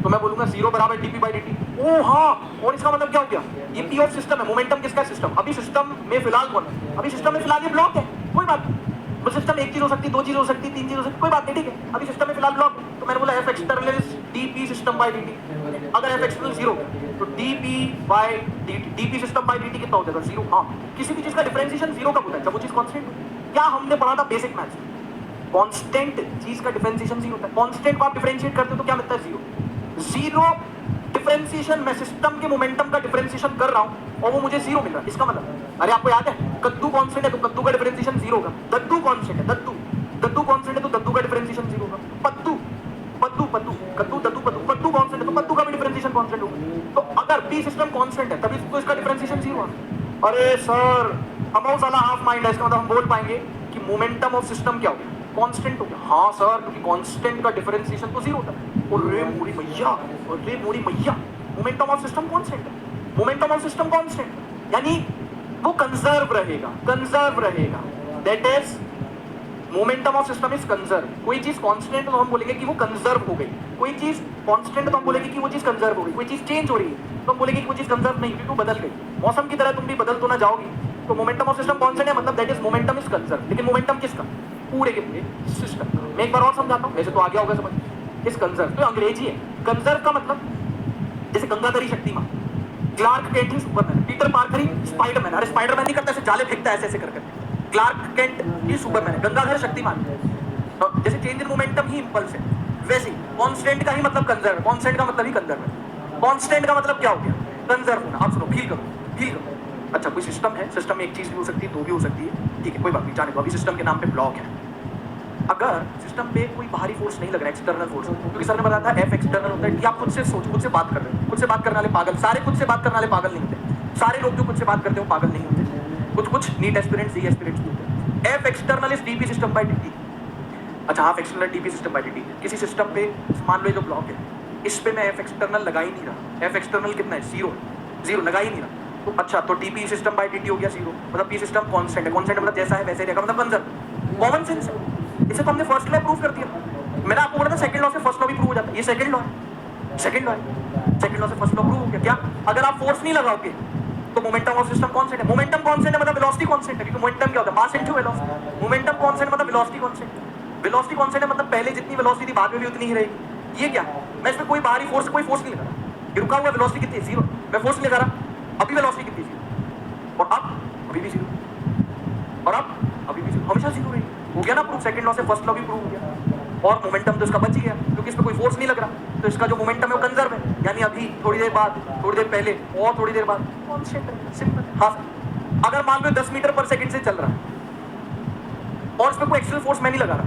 तो मैं बोलूंगा 0 बराबर dp by dt। ओ हाँ, और इसका मतलब क्या हो गया? ये p ऑफ सिस्टम है। मोमेंटम किसका? सिस्टम। अभी सिस्टम में फिलहाल कौन है? अभी सिस्टम में फिलहाल ये ब्लॉक है, कोई बात नहीं। वो सिस्टम एक चीज हो सकती है, 2 चीज हो सकती है, 3 चीज हो सकती है, कोई बात नहीं, ठीक है। अभी सिस्टम में फिलहाल ब्लॉक है, तो मैंने बोला F external is dp system by dt। अगर एफ एक्सटर्नल 0 तो dp by dt, dp system by dt कितना हो जाएगा? 0। हाँ, किसी भी चीज का डिफरेंशिएशन 0 कब होता है? जब वो चीज कांस्टेंट हो। क्या हमने पढ़ा था बेसिक मैथ्स में? कांस्टेंट चीज का डिफरेंशिएशन 0 होता है। कांस्टेंट को आप डिफरेंशिएट करते हो तो क्या मिलता है? 0। 0 डिफरेंशिएशन, मैं सिस्टम के मोमेंटम का डिफरेंशिएशन कर रहा हूं और वो मुझे 0 मिल रहा है। इसका मतलब, अरे आपको याद है कद्दू कांस्टेंट है तो कद्दू का डिफरेंशिएशन 0 होगा। दद्दू कांस्टेंट है, दद्दू कांस्टेंट है तो दद्दू का डिफरेंशिएशन 0 होगा। पद्दू कद्दू दद्दू पद्दू कांस्टेंट है तो पद्दू का भी डिफरेंशिएशन कांस्टेंट होगा। तो अगर पी सिस्टम कांस्टेंट है तभी तो इसका डिफरेंशिएशन 0 होगा। अरे सर हम साला हाफ माइंड है, इसका मतलब हम बोल पाएंगे कि मोमेंटम ऑफ सिस्टम क्या हो गया? कांस्टेंट हो गया। हाँ सर, क्योंकि कांस्टेंट का डिफरेंशिएशन तो 0 होता है। अरे मोरी मैया, मोमेंटम ऑफ सिस्टम कांस्टेंट है, मोमेंटम ऑफ सिस्टम कांस्टेंट, यानी वो कंजर्व रहेगा। That is momentum of system is conserve. कोई चीज कांस्टेंट तो हम बोलेंगे कि वो कंजर्व हो गई, कोई चीज कांस्टेंट तो हम बोलेंगे कि वो चीज कंजर्व हो गई, कोई चीज चेंज हो रही है तो हम बोलेंगे कि वो चीज कंजर्व नहीं, क्योंकि वो बदल गई। मौसम की तरह तुम भी बदल तो ना जाओगी, तो मोमेंटम ऑफ सिस्टम कांस्टेंट है, मतलब that is momentum is conserve. लेकिन मोमेंटम किसका? पूरे के पूरे सिस्टम का। मैं एक बार और समझाता हूँ, वैसे तो आ गया होगा समझ। इस कंजर्व तो अंग्रेजी है। कंजर्व का मतलब जैसे गंगाधरी शक्तिमान, क्लार्क केंट ही सुपरमैन, पीटर पार्कर ही स्पाइडरमैन। अरे स्पाइडरमैन नहीं करता ऐसे जाले फेंकता है ऐसे करके, क्लार्क केंट ही सुपरमैन है, गंगाधर शक्तिमान। तो जैसे change in momentum he impulse है, वैसे कांस्टेंट का ही मतलब कंजर्व है। कांस्टेंट का मतलब ही कंजर्व है। कांस्टेंट का मतलब क्या हो गया? कंजर्व होना। आप सुनो, फील करो। अच्छा, कोई सिस्टम है, सिस्टम में एक चीज भी हो सकती है, 2 भी हो सकती है, ठीक है, कोई बात नहीं, जाने दो। अभी सिस्टम के नाम पे ब्लॉक है। अगर सिस्टम पे कोई बाहरी फोर्स नहीं लग रहा है, एक्सटर्नल फोर्स, क्योंकि सर ने बताया था एफ एक्सटर्नल होता है। आप खुद से सोच, खुद से बात कर रहे हो, खुद से बात करने वाले पागल, सारे खुद से बात करने वाले पागल नहीं होते। सारे लोग जो खुद से बात करते हो पागल नहीं होते, कुछ नीट एस्पिरेंट्स, सी एस्पिरेंट्स भी होते हैं। F external is DP system by DT. अच्छा, F external DP system by DT. किसी सिस्टम पे मान लो जो ब्लॉक है, इस पे मैं एफ एक्सटर्नल लगा ही नहीं रहा। एफ एक्सटर्नल कितना है? 0 लगा ही नहीं रहा। तो अच्छा, तो डीपी सिस्टम बाय डीटी हो गया 0, मतलब पी सिस्टम कांस्टेंट है। कांस्टेंट मतलब जैसा है वैसे रहेगा, मतलब कंजर्व। कॉमन सेंस है, इसे तो हमने फर्स्ट लॉ प्रूव कर दिया। मैंने आपको बोला था सेकंड लॉ से फर्स्ट लॉ भी प्रूव हो जाता है। ये सेकंड लॉ है, सेकंड लॉ से फर्स्ट लॉ प्रूव हो गया। क्या? अगर आप फोर्स नहीं लगाओगे तो मोमेंटम ऑफ सिस्टम कांस्टेंट है। मोमेंटम कांस्टेंट है मतलब वेलोसिटी कांस्टेंट है, क्योंकि मोमेंटम क्या होता है? Mass into velocity. Momentum constant मतलब वेलोसिटी कांस्टेंट। वेलोसिटी कांस्टेंट है मतलब पहले जितनी वेलोसिटी थी बाद में भी उतनी ही रहेगी। ये क्या? मैं इसमें कोई बाहरी फोर्स, कोई फोर्स नहीं लगा रहा। रुका हुआ वेलोसिटी कितनी है? 0। मैं फोर्स नहीं लगा रहा, अभी वेलोसिटी कितनी है? 0। और अब अभी भी 0, और अब अभी भी 0, हमेशा 0 रहेगी। हो गया ना प्रूफ? सेकंड लॉ से फर्स्ट लॉ भी प्रूव हो गया। और मोमेंटम तो इसका बच ही गया, क्योंकि इसमें कोई फोर्स नहीं लग रहा, तो इसका जो मोमेंटम है वो कंजर्व है, यानी अभी थोड़ी देर बाद, थोड़ी देर पहले और थोड़ी देर बाद कांस्टेंट है। सिंपल। हाँ, अगर मान लो 10 मीटर पर सेकंड से चल रहा है और इसमें कोई एक्सटर्नल फोर्स मैं नहीं लगा रहा,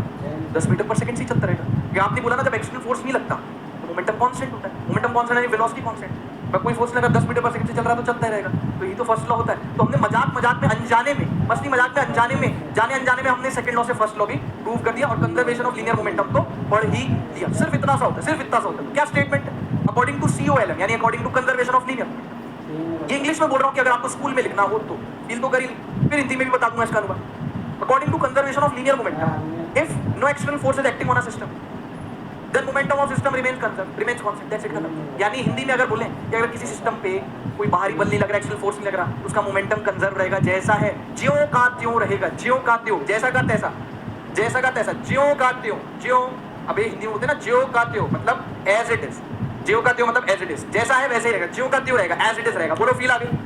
10 मीटर पर सेकंड से चलता रहेगा। ये आपने बोला ना, जब एक्सटर्नल फोर्स नहीं लगता तो मोमेंटम कांस्टेंट होता है। मोमेंटम कांस्टेंट है, वेलोसिटी कांस्टेंट। मैं कोई फोर्स लगा 10 मीटर पर सेकंड से चल रहा तो चलता ही रहेगा। तो ये तो फर्स्ट लॉ होता है। तो हमने मजाक में अनजाने में, मस्ती मजाक में अनजाने में, जाने अनजाने में हमने सेकंड लॉ से फर्स्ट लॉ भी प्रूव कर दिया और कंजर्वेशन ऑफ लीनियर मोमेंटम तो पढ़ ही लिया। सिर्फ इतना सा होता है, सिर्फ इतना सा होता है। क्या स्टेटमेंट है? अकॉर्डिंग टू COLM, यानी according to conservation of linear momentum. ये इंग्लिश में बोल रहा हूँ कि अगर आपको स्कूल में लिखना हो तो फील तो करी, फिर हिंदी में भी बता दूंगा इसका अनुवाद। According to conservation of linear momentum, if no external force is acting on a system, then momentum of system remains constant, that's it, खत्म। यानी हिंदी में अगर बोलें कि अगर किसी सिस्टम पे कोई बाहरी बल नहीं लग रहा, एक्सटर्नल फोर्स नहीं लग रहा, उसका मोमेंटम कंजर्व रहेगा, जैसा है ज्यों का त्यों रहेगा, ज्यों का त्यों, जैसा का तैसा, जैसा का तैसा, ज्यों का त्यों, ज्यों, अबे हिंदी में बोलते हैं ना ज्यों का त्यों, मतलब एज इट इज, ज्यों का त्यों मतलब एज इट इज, जैसा है वैसे ही रहेगा, ज्यों का त्यों रहेगा, एज इट इज रहेगा। बोलो फील आ गई?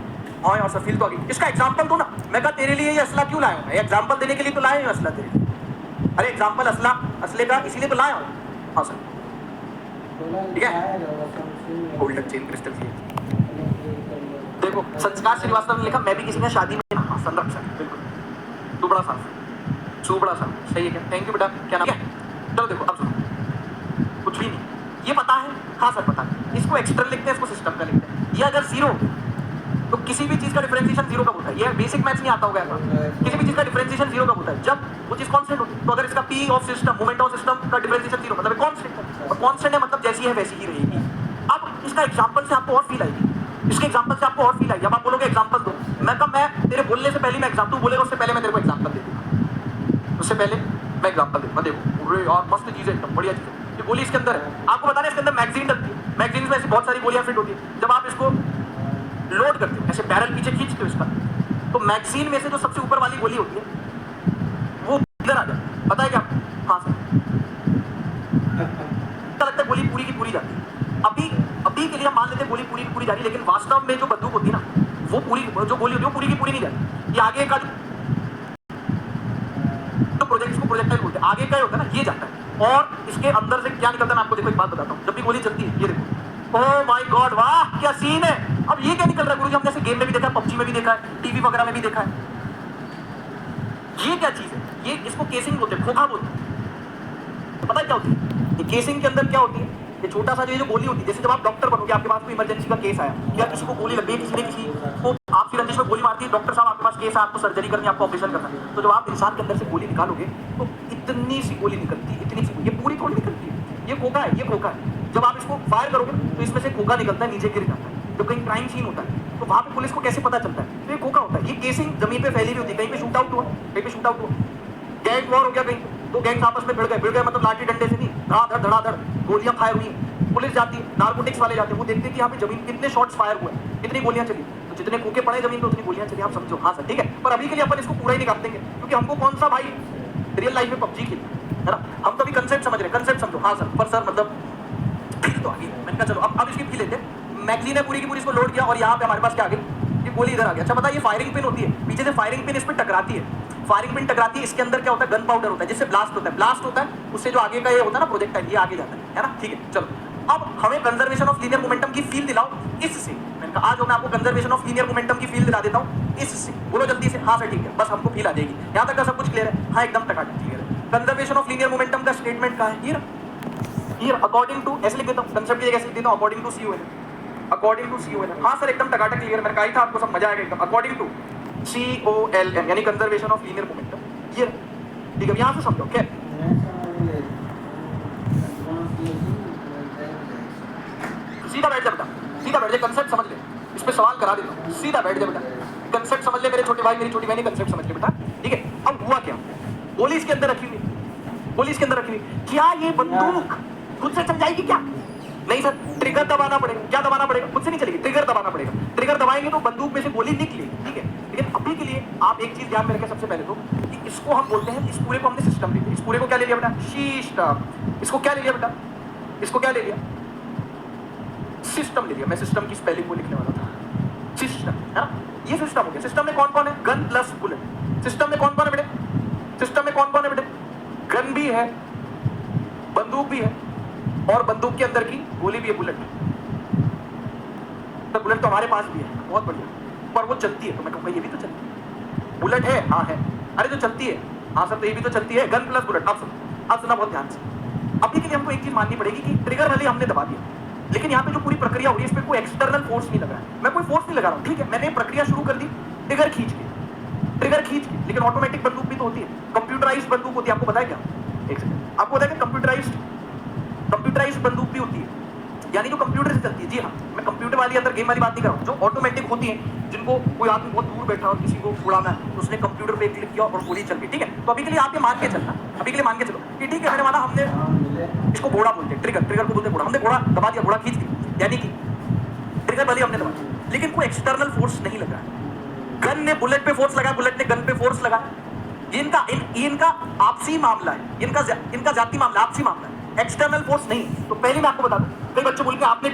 हाँ यार सर फील तो आ गई। इसका एग्जांपल दो ना। मैं कहा तेरे लिए ये असला क्यों लाया हूँ? एग्जांपल देने के लिए तो लाया हूँ असला तेरे लिए। अरे एग्जांपल असला, असले का इसीलिए तो लाया हूँ। हाँ सर ठीक है, गोल्डन चेन क्रिस्टल की। देखो संस्कार श्रीवास्तव ने लिखा, मैं भी किसी ने शादी में ना, संरक्षण, बिल्कुल दुबड़ा सा, सुबड़ा सा, सही है क्या? थैंक यू बेटा, क्या नाम है? चलो देखो अब सुनो, कुछ भी नहीं, ये पता है? हाँ सर पता है। इसको एक्सटर्नल लिखते हैं, इसको सिस्टम का लिखते हैं। ये अगर जीरो, तो किसी भी चीज का डिफरेंशिएशन जीरो कब होता है? ये बेसिक मैथ्स नहीं आता होगा आपको। किसी भी चीज का डिफरेंशिएशन जीरो कब होता है? जब वो चीज कांस्टेंट होती है। तो अगर इसका P of system, moment of system का डिफरेंशिएशन जीरो मतलब कांस्टेंट है, और कांस्टेंट है मतलब जैसी है वैसी ही रहेगी। अब इसका एग्जांपल से आपको और फील आएगी, इसके एग्जांपल से आपको और फील आएगी। अब आप बोलोगे एग्जांपल दो, मैं कब, मैं तेरे बोलने से पहले मैं एग्जांपल, तू बोलेगा उससे पहले मैं तेरे को एग्जांपल दे दूंगा, उससे पहले मैं एग्जांपल दूंगा। देखो अरे यार मस्त चीज है, एकदम बढ़िया चीज है। ये गोली इसके अंदर है, आपको बताना है इसके अंदर मैगजीन डलती है, मैगजीन में ऐसी बहुत सारी गोलियां फिट होती है। जब आप इसको लोड करते हो, ऐसे बैरल पीछे खींचते हो इसका, तो मैगजीन में से जो सबसे ऊपर वाली गोली होती है वो इधर आ जाती है। पता है क्या? हाँ सर, लगता है गोली पूरी की पूरी जाती है। अभी के लिए हम मान लेते हैं गोली पूरी की पूरी जा रही है, लेकिन वास्तव में जो बंदूक होती है ना, वो पूरी, जो गोली होती है वो पूरी की पूरी नहीं जाती। ये आगे का जो प्रोजेक्ट, इसको प्रोजेक्टाइल बोलते हैं, आगे का होता है ना, ये जाता है। और इसके अंदर से क्या निकलता है मैं आपको देखो एक बात बताता हूँ। जब भी गोली चलती है, ये देखो, ओह माय गॉड, वाह क्या सीन है। अब ये क्या निकल रहा है गुरुजी? हमने ऐसे गेम में भी देखा है, पबजी में भी देखा है, टीवी वगैरह में भी देखा है। ये क्या चीज है? ये इसको केसिंग बोलते हैं, खोखा बोलते हैं। तो पता है क्या होती है ये केसिंग के अंदर? क्या होती है? ये छोटा सा जो गोली होती है, जैसे जब आप डॉक्टर बनोगे, आपके पास कोई इमरजेंसी का केस आया, क्या किसी को गोली लग गई, किसी ने किसी को, आप सिरंज में गोली मारती है, डॉक्टर साहब आपके पास केस है, आपको सर्जरी करनी है, आपको ऑपरेशन करना है, तो जब आप इंसान के अंदर से गोली निकालोगे तो इतनी सी गोली निकलती है, इतनी सी, ये पूरी थोड़ी निकलती है, ये खोखा है, ये खोखा है। जब आप इसको फायर करोगे तो इसमें से खोखा निकलता है, नीचे गिर जाता है। जब कहीं क्राइम सीन होता है तो वहां पे पुलिस को कैसे पता चलता है? तो ये खोखा होता है। ये केसिंग जमीन पे फैली हुई होती है, कहीं पे शूट आउट हुआ, कहीं पे शूट आउट हुआ, गैंग वॉर हो गया कहीं, तो गैंग्स आपस में भिड़ गए मतलब लाठी डंडे से नहीं, धड़ाधड़ गोलियां फायर हुई, पुलिस जाती है, नार्कोटिक्स वाले जाते हैं, वो देखते हैं कि यहाँ पे जमीन कितने शॉट्स फायर हुए, कितनी गोलियां चली, तो जितने खोखे पड़े जमीन पे उतनी गोलियां चली। आप समझो? हाँ सर ठीक है। पर अभी के लिए अपन इसको पूरा ही नहीं काट देंगे, क्योंकि हमको कौन सा भाई रियल लाइफ में पबजी खेलना है ना, हम तो अभी कंसेप्ट समझ रहे हैं, कंसेप्ट समझो। हाँ सर, पर सर मतलब फील तो आ गई। मैंने कहा चलो अब इसकी फील लेते हैं। मैगजीन है पूरी की पूरी, इसको लोड किया और यहाँ पे हमारे पास क्या आ गई? ये गोली इधर आ गया। अच्छा बता, ये फायरिंग पिन होती है, पीछे से फायरिंग पिन इस पर टकराती है, फायरिंग पिन टकराती है, इसके अंदर क्या होता है? गन पाउडर होता है, जिससे ब्लास्ट होता है, ब्लास्ट होता है उससे जो आगे का ये होता है ना प्रोजेक्टाइल, ये आगे जाता है ना। ठीक है चलो, अब हमें कंजर्वेशन ऑफ लीनियर मोमेंटम की फील दिलाओ इससे। मैंने कहा आज मैं आपको कंजर्वेशन ऑफ लीनियर मोमेंटम की फील दिला देता हूँ इससे। बोलो जल्दी से। हाँ सर ठीक है, बस हमको फील आ जाएगी। यहाँ तक का सब कुछ क्लियर है? हाँ एकदम टकाटक क्लियर है। कंजर्वेशन ऑफ लीनियर मोमेंटम का स्टेटमेंट क्या है? ये अकॉर्डिंग टू, ऐसे लिख देता हूँ, कंसेप्ट की जगह ऐसे लिख देता हूँ, according to COL, according to COL। हाँ सर एकदम टकाटक क्लियर, मैंने कहा था आपको सब मजा आएगा एकदम। अकॉर्डिंग टू COLM यानी कंजर्वेशन ऑफ लीनियर मोमेंटम। ये ठीक है, यहाँ से समझो क्या? सीधा बैठ जा बेटा, सीधा बैठ जा, कंसेप्ट समझ ले, इस पे सवाल करा देता हूँ, सीधा बैठ जा बेटा, कंसेप्ट समझ ले मेरे छोटे भाई, मेरी छोटी बहनी, कंसेप्ट समझ ले बेटा। ठीक है, अब हुआ क्या? गोली इसके अंदर रखी हुई, गोली इसके अंदर रखी हुई, क्या ये बंदूक खुद से चल जाएगी क्या? नहीं सर, ट्रिगर दबाना पड़ेगा। क्या दबाना पड़ेगा? खुद से नहीं चलेगी, ट्रिगर दबाना पड़ेगा। ट्रिगर दबाएंगे तो बंदूक में से गोली निकलेगी। ठीक है, लेकिन अभी के लिए आप एक चीज ध्यान में रखें सबसे पहले तो, कि इसको हम बोलते हैं, इस पूरे को हमने सिस्टम ले लिया। इस पूरे को क्या ले लिया बेटा? सिस्टम। इसको क्या ले लिया बेटा? इसको क्या ले लिया? सिस्टम ले लिया। मैं सिस्टम की स्पेलिंग को लिखने वाला था, सिस्टम है ना। ये सिस्टम हो गया। सिस्टम में कौन कौन है? Gun plus bullet. सिस्टम में कौन कौन है बेटे? सिस्टम में कौन कौन है बेटे? गन भी है, बंदूक भी है, और बंदूक के अंदर की गोली भी है, बुलेट। तो बुलेट तो हमारे पास भी है, बहुत बढ़िया, पर वो चलती है। तो मैं कहूँगा ये भी तो चलती है। बुलेट है, हाँ है। अरे जो चलती है, हाँ सर तो ये भी तो चलती है। Gun plus bullet. अब सुना बहुत ध्यान से। अभी के लिए हमको एक चीज माननी पड़ेगी कि ट्रिगर वाले हमने दबा दिया, लेकिन यहाँ पे जो पूरी प्रक्रिया हो रही है, इस पर कोई एक्सटर्नल फोर्स नहीं लग रहा है। मैं कोई फोर्स नहीं लगा रहा हूँ, ठीक है। मैंने प्रक्रिया शुरू कर दी, ट्रिगर खींच के, लेकिन ऑटोमेटिक बंदूक भी तो होती है, कंप्यूटराइज्ड बंदूक होती है। आपको पता है क्या? एक सेकंड, आपको पता है कि कंप्यूटराइज्ड बंदूक भी होती है, यानी जो कंप्यूटर से चलती है। जी हाँ, मैं कंप्यूटर वाली अंदर गेम वाली बात नहीं कर रहा हूँ, जो ऑटोमेटिक होती है, जिनको कोई आदमी बहुत दूर बैठा और किसी को उड़ाना है, तो उसने कंप्यूटर पे क्लिक किया और गोली चल गई। ठीक है, तो अभी के लिए आप ये मान के चलना, अभी के लिए मान के चलो कि ठीक है, मैंने माना हमने इसको घोड़ा बोलते हैं, ट्रिगर, ट्रिगर को बोलते हैं घोड़ा। हमने घोड़ा दबा दिया, घोड़ा खींच दिया, यानी कि ट्रिगर भले हमने दबा दिया, लेकिन कोई एक्सटर्नल फोर्स नहीं लगा। गन ने बुलेट पे फोर्स लगाया, बुलेट ने गन पे फोर्स लगाया। इनका आपसी मामला है, इनका जाति मामला, आपसी मामला है, एक्सटर्नल फोर्स नहीं। तो पहले मैं आपको बता दूं, कई बच्चे बोल के आपने